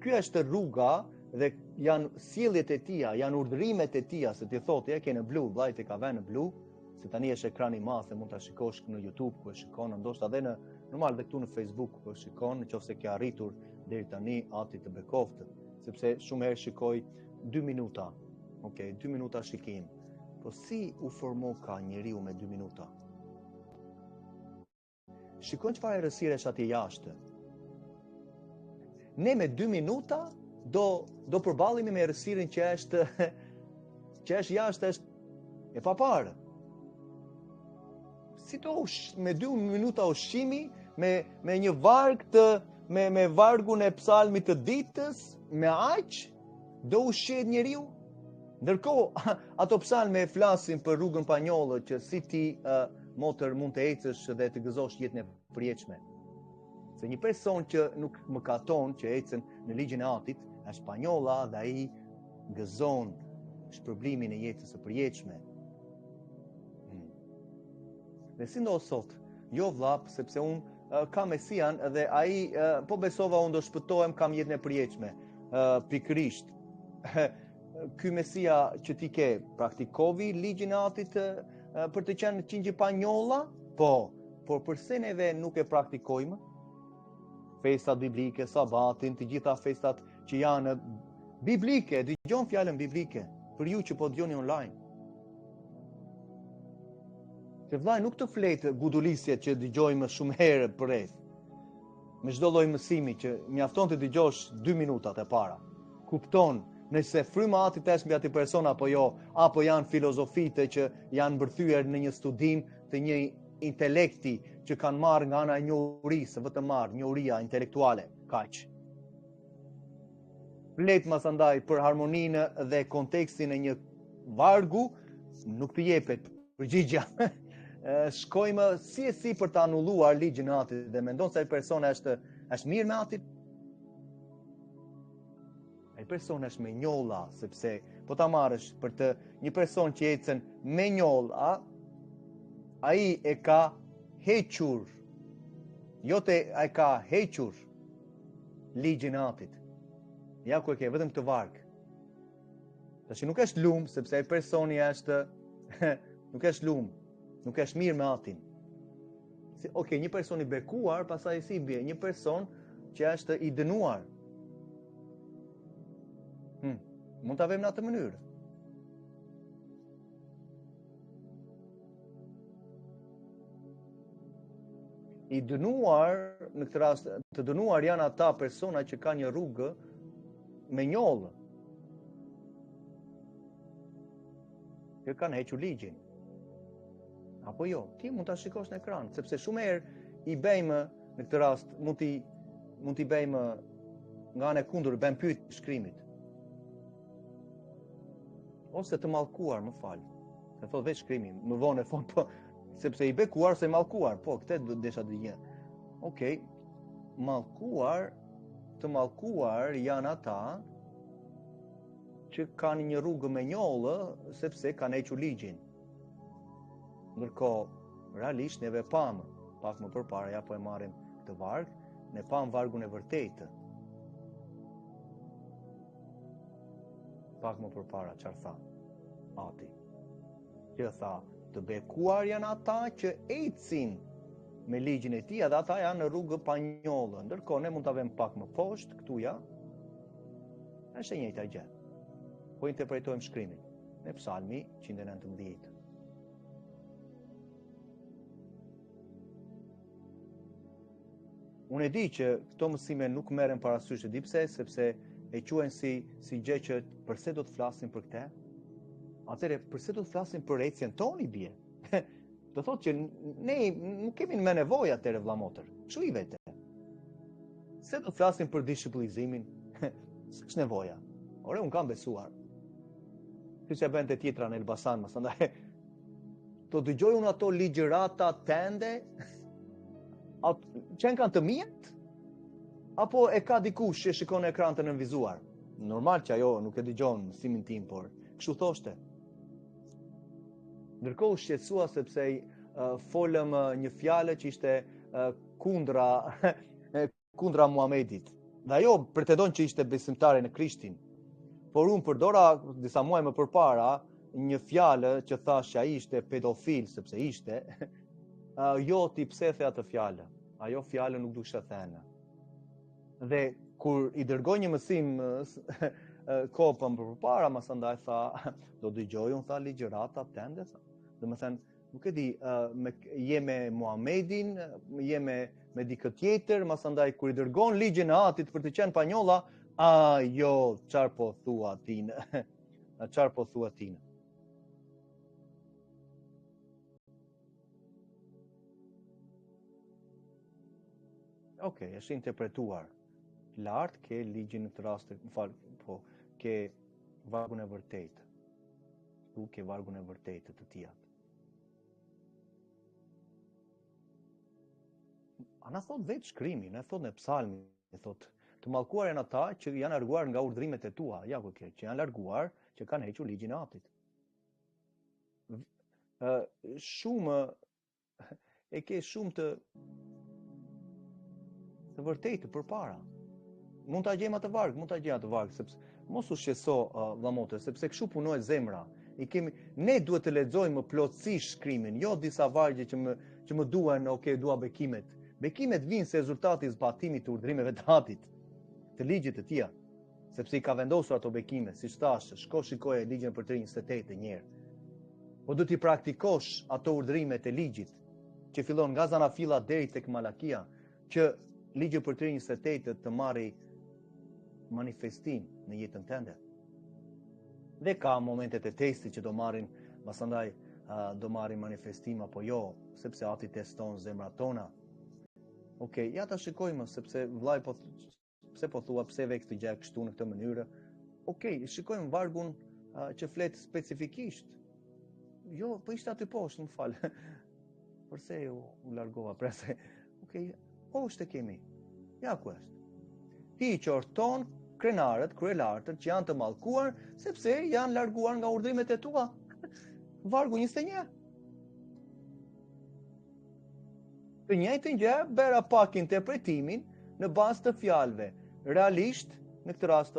ky është rruga dhe janë sjelljet e tia, janë urdhrimet e tia, se ti thotë ja ke në blu, vllajt e ka vënë në blu, se tani është ekrani i madh, mund ta shikosh në YouTube ku e shikon, ndoshta edhe në normal dhe këtu në Facebook ku e shikon, nëse ke arritur deri tani Ati të bekoft, sepse shumë herë shikoj 2 minuta. Okej, 2 minuta shikim. Po si u formoka njeriu me 2 minuta? Shikon çfarë errësire është atje jashtë. Ne me 2 minuta do përballemi me errësirin që është jashtë, është e paparë. Si me 2 minuta ushqimi, me një varg me vargun e psalmit të ditës, me aq, do ushqet njeriu. Ndërkohë, ato psalme flasin për rrugën panjollë që si ti motër mund të ecësh dhe të gëzosh jetën e përjetshme. Se një person që nuk mëkaton, që ecën në ligjin e Atit, është panjolla dhe ai gëzon shpërblimin e jetës së përjetshme. Dhe si ndo sot, jo vllap, sepse unë kam Mesian dhe ai po besova unë do shpëtohem, kam jetën e përjetshme. Pikërisht. Ky Mesia që ti ke, praktikovi ligjin e Atit për të qenë qingji panjolla? Po, por përse neve nuk e praktikojmë? Festat biblike, sabatin, të gjitha festat që janë biblike, dëgjon fjalën biblike, për ju që po dëgjoni online. Se vllai nuk të fletë gudulisjet që dëgjojmë shumë herë për rreth. Me çdo lloj mësimi që mjafton të dëgjosh 2 minutat e para. Kupton nëse fryma Atit është mbi atë person apo jo, apo janë filozofitë që janë mbërthyer në një studim të një intelekti që kanë marrë nga ana e njohurisë, vetëm marrë njohuria intelektuale, kaq. Flet masandaj për harmoninë dhe kontekstin e një vargu, nuk të jepet përgjigja. Shkojmë si për të anulluar ligjin e Atit dhe mendon se ai person është mirë me Atit. Ai person është me njolla, sepse po ta marrësh për të një person që ecën me njolla, ai e ka hequr. Ai ka hequr ligjin e Atit. Ja ku e ke vetëm këtë varg. Tash nuk është lum, sepse ai personi është nuk është lum. Nuk është mirë me Atin. Okej, një person i bekuar, pastaj si bie, një person që është i dënuar. Mund ta vëmë në atë mënyrë. I dënuar, në këtë rast, të dënuar janë ata persona që kanë një rrugë me njollë, që kanë hequr ligjin. Apo jo, ti mund ta shikosh në ekran, sepse shumë herë i bëjmë në këtë rast mund t'i bëjmë nga ana e kundër, bëjmë pyetje shkrimit. Ose të mallkuar, më fal. Se thot vetë shkrimi, më vonë fon po sepse i bekuar se mallkuar, po këtë desha të gjë. Okej. Të mallkuar janë ata që kanë një rrugë me njollë sepse kanë hequr ligjin. Ndërkohë, realisht neve pamë, pak më përpara ja po e marrim këtë varg, ne pamë vargun e vërtetë. Pak më përpara çfarë tha Ati? Që tha, të bekuar janë ata që ecin me ligjin e tij, dhe ata janë në rrugë pa njollë. Ndërkohë ne mund ta vëmë pak më poshtë këtu ja. Është e njëjta gjë. Po interpretojmë shkrimin në Psalmi 119. Unë e di që këto mësime nuk merren parasysh, e di pse, sepse e quajnë si gjë që përse do të flasim për këtë? Atëre, përse do të flasim për ecjen tonë i bie? Do thotë që ne nuk kemi më nevojë atëre vëlla motër. Kështu i vete. Se do të flasim për dishiplinizimin? S'është nevoja. Ore, unë kam besuar. Siç e bën te tjetra në Elbasan, prandaj do dëgjoj unë ato ligjërata tende, që kanë të mijat? Apo e ka dikush që shikon në ekran të nënvizuar? Normal që ajo nuk e dëgjon mësimin tim, por kështu thoshte. Ndërkohë u shqetësua sepse folëm një fjalë që ishte kundra Muhamedit. Dhe ajo pretendon që ishte besimtare në Krishtin. Por unë përdora disa muaj më përpara një fjalë që thash që ai ishte pedofil, sepse ishte. Jo ti pse the atë fjalë. Ajo fjalë nuk duhet të thënë. Dhe kur i dërgoj një mësim kopën për përpara, masandaj tha, do dëgjoj, unë tha ligjërata tende, dhe më thënë, nuk e di, je me Muhamedin, je me dikë tjetër, masandaj kur i dërgon ligjin e Atit për të qenë pa njolla, jo, çfarë po thua tinë? Çfarë po thua tinë? Okej, është interpretuar. Lartë ke ligjin në të rast, ke vargun e vërtetë. Tu ke vargun e vërtetë të tijat. A na thot vetë shkrimi, na thot në Psalmi, thot, të mallkuar janë ata që janë larguar nga urdhrimet e tua, ja ku ke, që janë larguar, që kanë hequr ligjin e Atit. Shumë e ke shumë të vërtetë përpara. Mund ta gjejmë atë varg, sepse mos u shqetëso vëlla motër, sepse kështu punohet zemra. Ne duhet të lexojmë plotësisht shkrimin, jo disa vargje që më duan, dua bekimet. Bekimet vinë si rezultati i zbatimit të urdhrimeve të Atit, të ligjit të tij, sepse i ka vendosur ato bekime, siç thash, shko shikoje ligjin për 3:28 herë. Po do t'i praktikosh ato urdhrimet e ligjit, që fillon nga Zanafilla deri tek Malakia, që ligji për 3:28 të marri manifestim në jetën tënde. Dhe ka momentet e testit që do marrin, pasandaj do marrin manifestim apo jo, sepse Ati teston zemrat tona. Okej, ja ta shikojmë, sepse vllai pse po thua, pse ve këtë gjë kështu në këtë mënyrë. Okej, shikojmë vargun që flet specifikisht. Jo, po ishte aty poshtë, më fal. Përse u largova prese? Okej, poshtë kemi. Ja ku është. Ti qorton krenarët, kryelartët që janë të mallkuar sepse janë larguar nga urdhrimet e tua. Vargu 21. Të njëjtën gjë bëra pak interpretimin në bazë të fjalëve. Realisht, në këtë rast,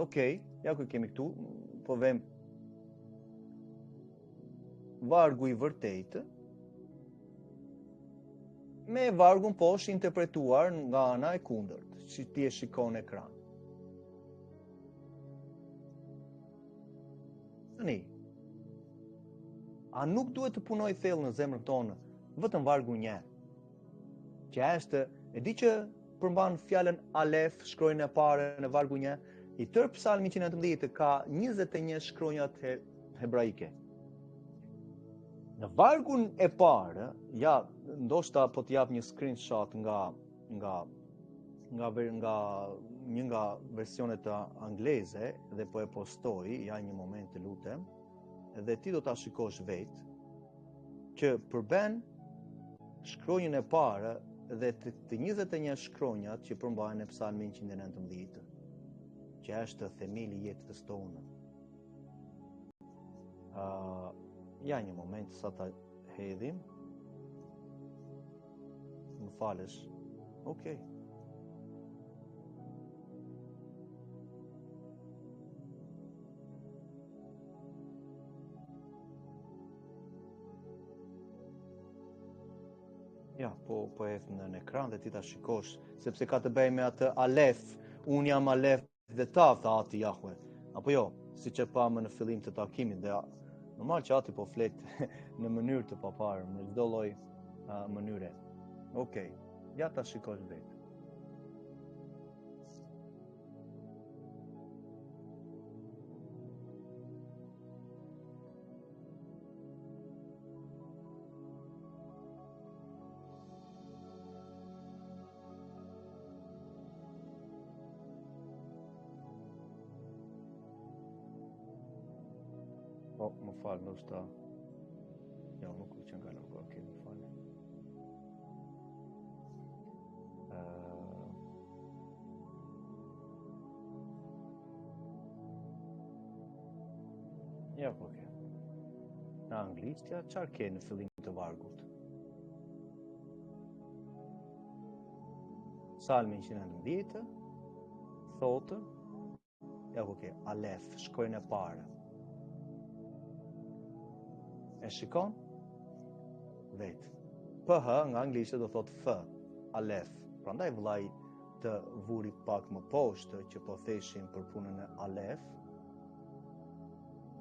ja ku kemi këtu, po vëm vargu i vërtetë me vargun poshtë interpretuar nga ana e kundërt, që ti e shikon në ekran. Tani, a nuk duhet të punoj thellë në zemrën tonë vetëm vargu 1? që është, e di që përmban fjalën Alef, shkronjën e parë në vargu 1, i tërë Psalmi 119 ka 21 shkronja hebraike. Në vargun e parë, ja, ndoshta po t'jap një screenshot nga një nga versionet angleze dhe po e postoj, ja një moment të lutem, dhe ti do ta shikosh vetë që përben shkronjën e parë dhe të 21 shkronjat që përmbajnë në Psalmin 119, që është themeli i jetës tonë. Ja një moment sa ta hedhim. Më falësh. Okej. Ja, po hedh në ekran dhe ti ta shikosh, sepse ka të bëjë me atë Alef, unë jam Alef dhe Tav, tha Ati Jahwe. Apo jo, siç e pamë në fillim të takimit, dhe normal që Ati po flet në mënyrë të paparë, në çdo lloj mënyre. Okej, ja ta shikosh vetë. Po, më falë, ndoshta... Jo, nuk u që nga logo, okej, më falë. Ja, po ke. Në anglisht, ja, qarë ke në fillim të vargut? Psalmi 119, thotë, ja, po ke, Alef, shkronjën e parë. E shikon? Vetë. PH nga anglisht do thot F, Alef. Prandaj vllai të vuri pak më poshtë që po theshin për punën e Alef.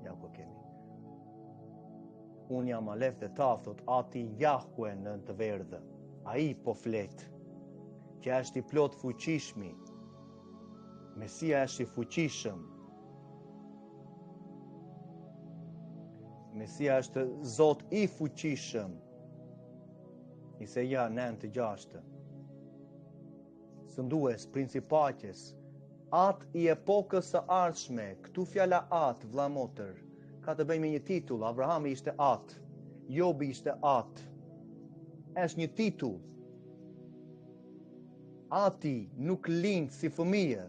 Ja ku kemi. Unë jam Alef dhe Tav, thot Ati Jahwe në të verdhë. Ai po flet, që është i plot fuqishmi. Mesia është i fuqishëm. Mesia është Zot i fuqishëm. Isaia 9:6. Sëndues, principaqes, atë i epokës së ardhshme. Këtu fjala atë, vlla motër, ka të bëjë me një titull. Abrahami ishte atë, Jobi ishte atë. Është një titull. Ati nuk lind si fëmijë.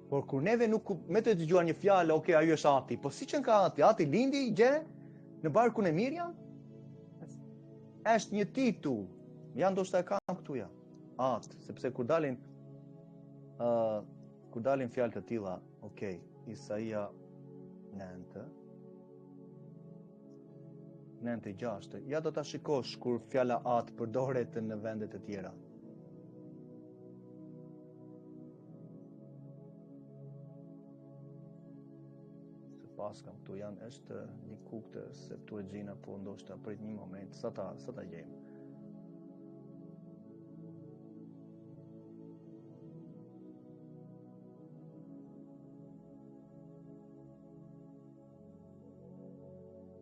Por kur neve nuk me të dëgjuar një fjalë, okay, ajo është Ati. Po si që ka Ati? Ati lindi gje në barkun e Mirjam? Është një titull. Ja ndoshta e kam këtu ja. Atë, sepse kur dalin fjalë të tilla, okay, Isaia 9:6. Ja do ta shikosh kur fjala atë përdoret në vende të tjera. Pas kam këtu janë është një kukë se tu e gjina, po ndoshta prit një moment sa ta gjejmë.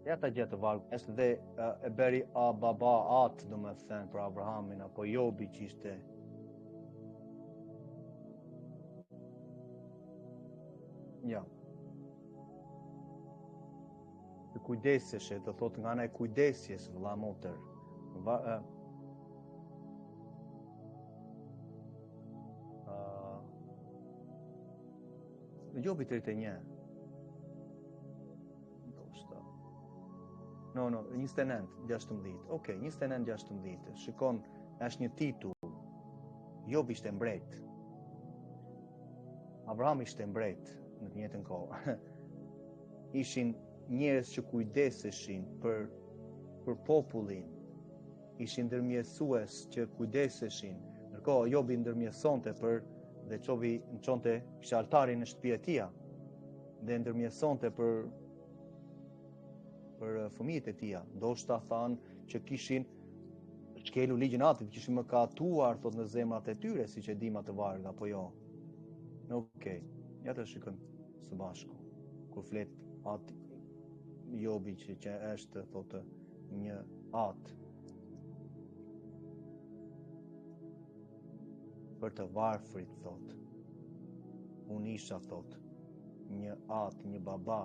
Ja ta gjetë vargu, është dhe e beri a baba atë, do me thënë për Abrahamin, apo Jobi që ishte. Ja. Të kujdeseshe, të thotë nga ana e kujdesjes, vëlla motër. Jobi 31. Ndoshta. No, 29:16. Okej, 29:16. Shikon, është një titull. Jobi ishte mbret. Abraham ishte mbret në të njëjtën kohë. Ishin njerëz që kujdeseshin për popullin, ishin ndërmjetësues që kujdeseshin. Ndërkohë Jobi ndërmjetësonte dhe çonte kishte altarin në shtëpinë e tij dhe ndërmjetësonte për fëmijët e tij. Ndoshta thanë që kishin shkelu ligjin e Atit, kishin mëkatuar thot në zemrat e tyre, siç e dim atë varg apo jo. Okej, ja të shikojmë së bashku. Kur flet Ati Jobi që është thotë një At për të varfrit, thot. Unë isha, thot, një At, një baba.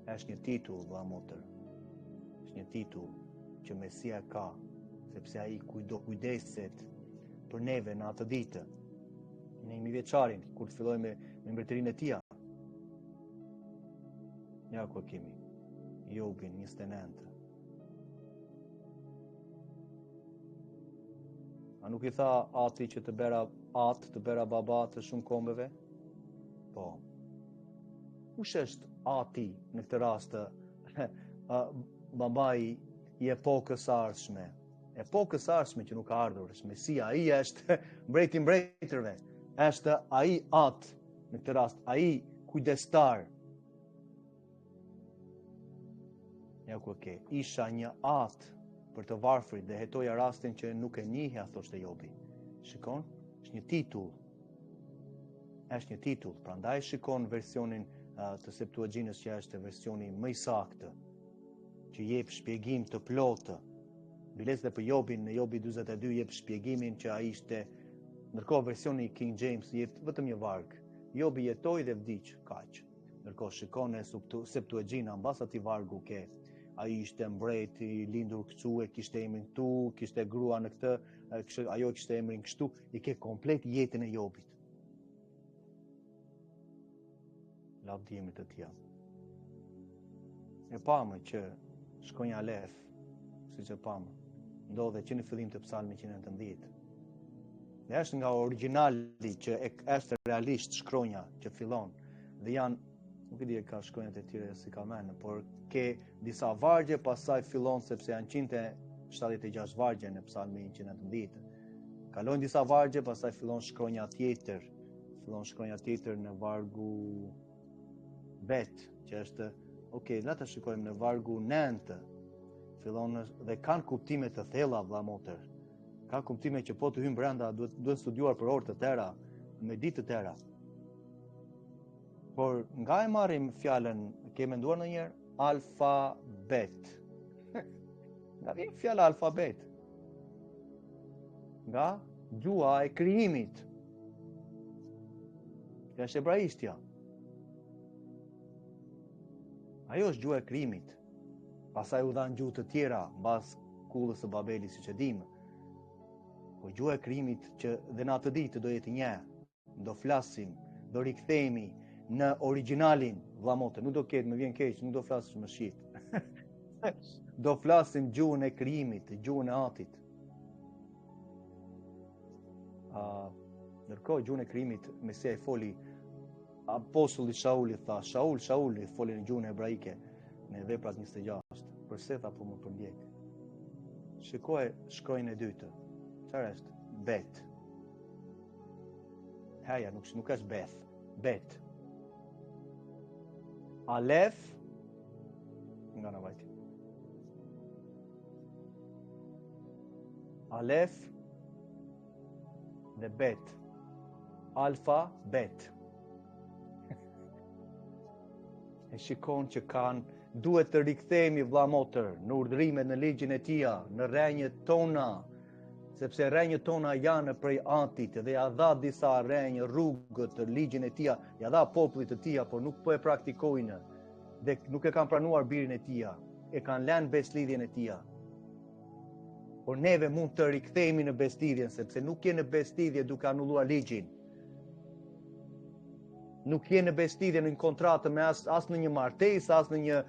Është një titull, vëlla motër. Është një titull që Mesia ka, sepse ai kujdeset për neve në atë ditë. Ne jemi vjeçarin kur të fillojmë me mbretërinë e tij. Ja ku kemi Jobin 29. A nuk i tha Ati që të bëra baba të shumë kombeve? Po. Kush është Ati në këtë rast babai i epokës ardhshme? Epokës ardhshme që nuk ka ardhur, është Mesia, ai është mbreti i mbretërve. Është ai At në këtë rast, ai kujdestar. Ja ku isha një At për të varfrit dhe hetoja rastin që nuk e njihja, thoshte Jobi. Shikon, është një titull. Është një titull, prandaj shikon versionin të Septuagjinës që është versioni më i saktë, që jep shpjegim të plotë. Biles dhe për Jobin, në Jobi 42 jep shpjegimin që ai ishte, ndërkohë versioni King James jep vetëm një varg. Jobi jetoi dhe vdiq, kaq. Ndërkohë shikon e Septuagjina mbas atij vargu ke ai ishte mbreti, lindur këtu, e kishte emrin këtu, kishte grua në këtë, ajo kishte emrin kështu, i ke komplet jetën e Jobit. Lavdimit të tij. E pamë që shkronja Alef, siç e pamë, ndodhe që në fillim të Psalmit 119. Dhe është nga origjinali që është realisht shkronja që fillon dhe janë, nuk e di e ka shkronjat e tjera si ka menë, por ke disa vargje, pasaj fillon sepse janë 176 vargje në Psalmi 119. Kalojnë disa vargje, pasaj fillon shkronja tjetër. Fillon shkronja tjetër në vargu bet, që është, le të shikojmë në vargu 9. Fillon dhe kanë kuptime të thella, vëlla motër. Ka kuptime që po të hyjmë brenda, duhet studiuar për orë të tëra, me ditë të tëra. Por nga e marrim fjalën, ke menduar ndonjëherë alfabet? Nga vjen fjala alfabet? Nga gjua e krijimit. Nga hebraistja. Ajo është gjua e krijimit. Pastaj u dhan gjuhë të tjera mbas kullës së Babelit, siç e dimë. Po gjua e krijimit që dhe në atë ditë do jetë një. Do flasim, do rikthehemi në origjinalin, vëlla motë, nuk do ketë, më vjen keq, nuk do flasim më shit. Do flasim gjuhën e krijimit, gjuhën e Atit. Ndërkohë gjuhën e krijimit, Mesia i foli, apostulli Shauli tha, Shauli foli në gjuhën hebraike në Veprat 26. Përse tha po më përmbjek? Shikoj shkronjën e dytë. Çfarë është? Bet. Haja, nuk është Beth, Bet. Alef, nga në vajti. Alef dhe Bet. Alfa, Bet. E shikon që duhet të rikthehemi, vëlla motër, në urdhrimet në ligjin e tij, në rrenjët tona, sepse rrenjët tona janë prej Atit dhe ja dha disa rrenjë rrugët të ligjin e tij, ja dha popullit të tij, por nuk po e praktikojnë dhe nuk e kanë pranuar birin e tij, e kanë lënë beslidhjen e tij. Por neve mund të rikthehemi në beslidhjen, sepse nuk je në beslidhje duke anulluar ligjin. Nuk je në beslidhje në kontratë me as në një martesë, as në një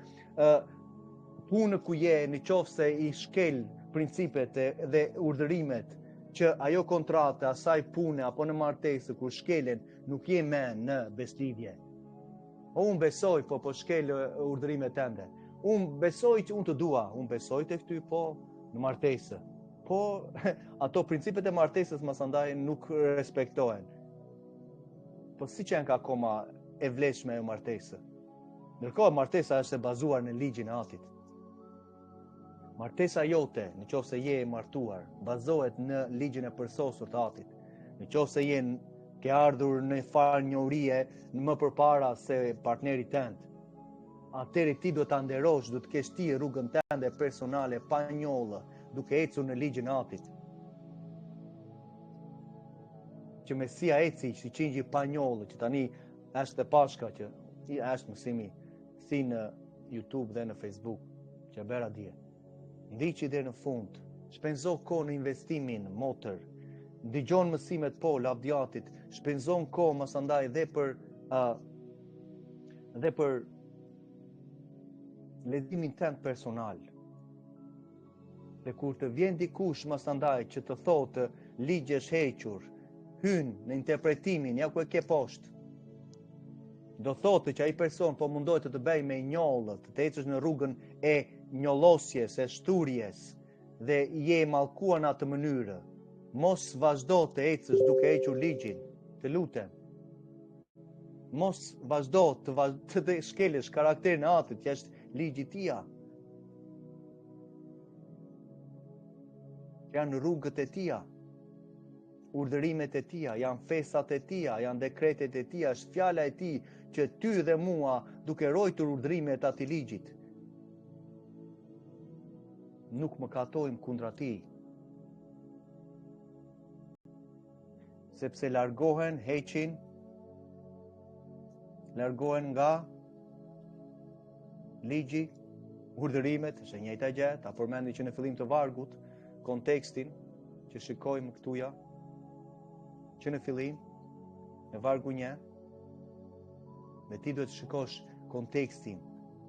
punë ku je, në qoftë se i shkel principet dhe urdhërimet që ajo kontrate, asaj pune apo në martesë kur shkelen, nuk je më në beslidhje. Unë besoj, po shkel urdhërimet tënde. Unë besoj që unë të dua, unë besoj tek ty, po në martesë. Po ato principet e martesës masandaj nuk respektohen. Po si që janë ka akoma e vleshme e martesë? Ndërkohë martesa është e bazuar në ligjin e Atit. Martesa jote, në qoftë se je e martuar, bazohet në ligjin e përsosur të Atit. Në qoftë se ke ardhur në farë njohurie më përpara se partneri tënd, atëherë ti do ta nderosh, do të kesh ti rrugën tënde personale pa njollë, duke ecur në ligjin e Atit. Që Mesia eci, që qingji pa njollë, që tani është e pashka që është mësimi si në YouTube dhe në Facebook, që bëra dje. Ndiqi deri në fund, shpenzo kohë në investimin motër, dëgjon mësimet po lavdiatit, shpenzon kohë mas andaj dhe për leximin tënd personal. Dhe kur të vjen dikush mas andaj që të thotë ligji është hequr, hyn në interpretimin, ja ku e ke poshtë. Do thotë që ai person po mundohet të bëj me njollë, të ecësh në rrugën e njollosjes, e shturjes, dhe je mallkuar në atë mënyrë. Mos vazhdo të ecësh duke hequr ligjin, të lutem. Mos vazhdo të shkelësh karakterin e Atit, që është ligji tia. Janë rrugët e tia, urdhërimet e tia, janë festat e tia, janë dekretet e tia, është fjala e tij që ty dhe mua, duke ruajtur urdhrimet e atij ligjit, nuk mëkatojmë kundra tij. Sepse largohen nga ligji, urdhërimet, është e njëjta gjë, ta përmendi që në fillim të vargut, kontekstin që shikojmë këtuja, që në fillim, në vargu 1, dhe ti duhet të shikosh kontekstin,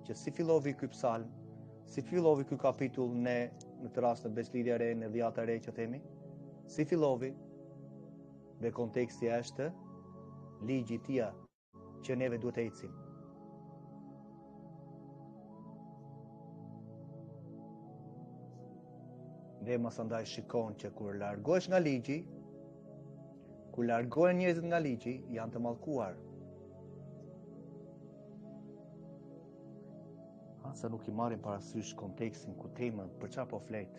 që si fillovi ky psalm, si fillovi ky kapitull në këtë rast në Beslidhja e re, në Dhjata e re që themi, si fillovi, dhe konteksti është ligji tia që neve duhet të ecim. Dhe mas andaj shikon që kur largohesh nga ligji, kur largohen njerëzit nga ligji, janë të mallkuar. Sa nuk i marrin parasysh kontekstin ku temën për çfarë po flet.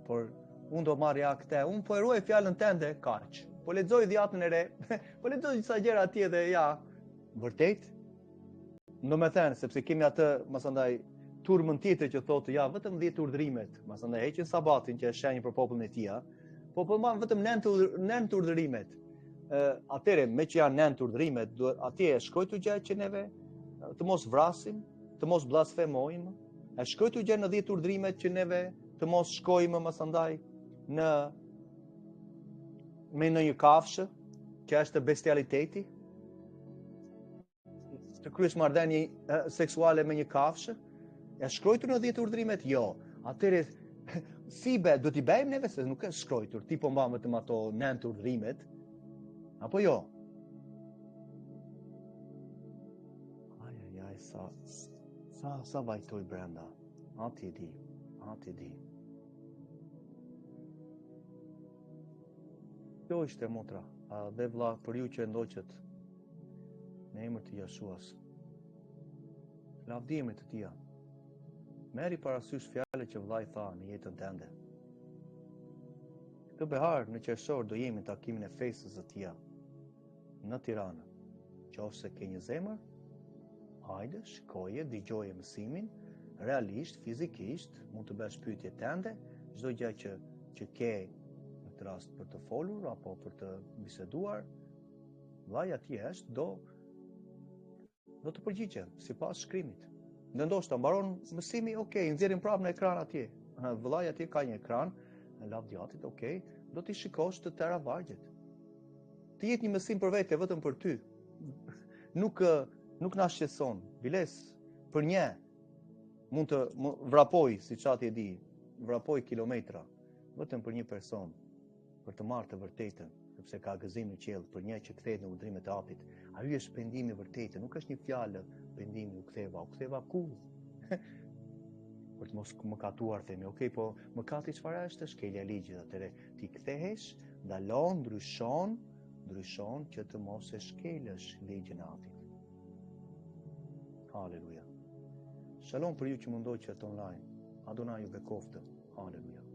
Por unë do marrja këtë, unë po e ruaj fjalën tënde, kaq. Po lexoj Dhjatën e re, po lexoj disa gjëra atje dhe ja, vërtet? Domethënë, sepse kemi atë, masandaj, turmën tjetër që thotë ja, vetëm 10 urdhërimet, masandaj heqin sabatin që është shenjë për popullin e tij, po përmban vetëm 9 urdhërimet. Atëre, me që janë 9 urdhërimet, atje e shkruajtur gjë që neve të mos vrasim, të mos blasfemojmë, e shkruajtur gjë në 10 urdhërimet që neve të mos shkojmë masandaj me në një kafshë, që është bestialiteti, të kryesh marrëdhënie seksuale me një kafshë, e shkruajtur në 10 urdhërimet? Jo. Atëre si do t'i bëjmë neve se nuk është shkruajtur, ti po mban vetëm ato 9 urdhërimet, apo jo? Ajajaj, sa vajtoj brenda. Ati e di. Kjo ishte motra, dhe vlla për ju që ndoqët në emër të Jeshuas. Lavdime të tia. Merri parasysh fjalët që vllai tha në jetën tënde. Këtë behar në qershor do jemi në takimin e festës së tia në Tiranë. Qofse ke një zemër, hajde, shikoje, dëgjoje mësimin, realisht, fizikisht, mund të bësh pyetje tënde, çdo gjë që ke në të rast për të folur apo për të biseduar, vllai atje është do të përgjigje sipas shkrimit. Në ndoshta mbaron mësimi, nxjerrim prapë në ekran atje. Vllai atje ka një ekran, në lavdiatit, do t'i shikosh të tëra vargjet. Të jetë një mësim për vete, vetëm për ty. Nuk na shqetëson. Biles, për një, mund të vrapoj, si çati e di, vrapoj kilometra, vetëm për një person, për të marrë të vërtetën, sepse ka gëzim në qiell për një që kthehet në urdhrimet e Apit. Ai është pendimi i vërtetë, nuk është një fjalë pendimi u ktheva ku? Për të mos mëkatuar themi, po mëkati çfarë është? Shkelja e ligjit, atëre ti kthehesh, ndalon, ndryshon që të mos e shkelësh ligjin e Atit. Haleluja. Shalom për ju që mundoqët online. Adonai ju bekoftë. Haleluja.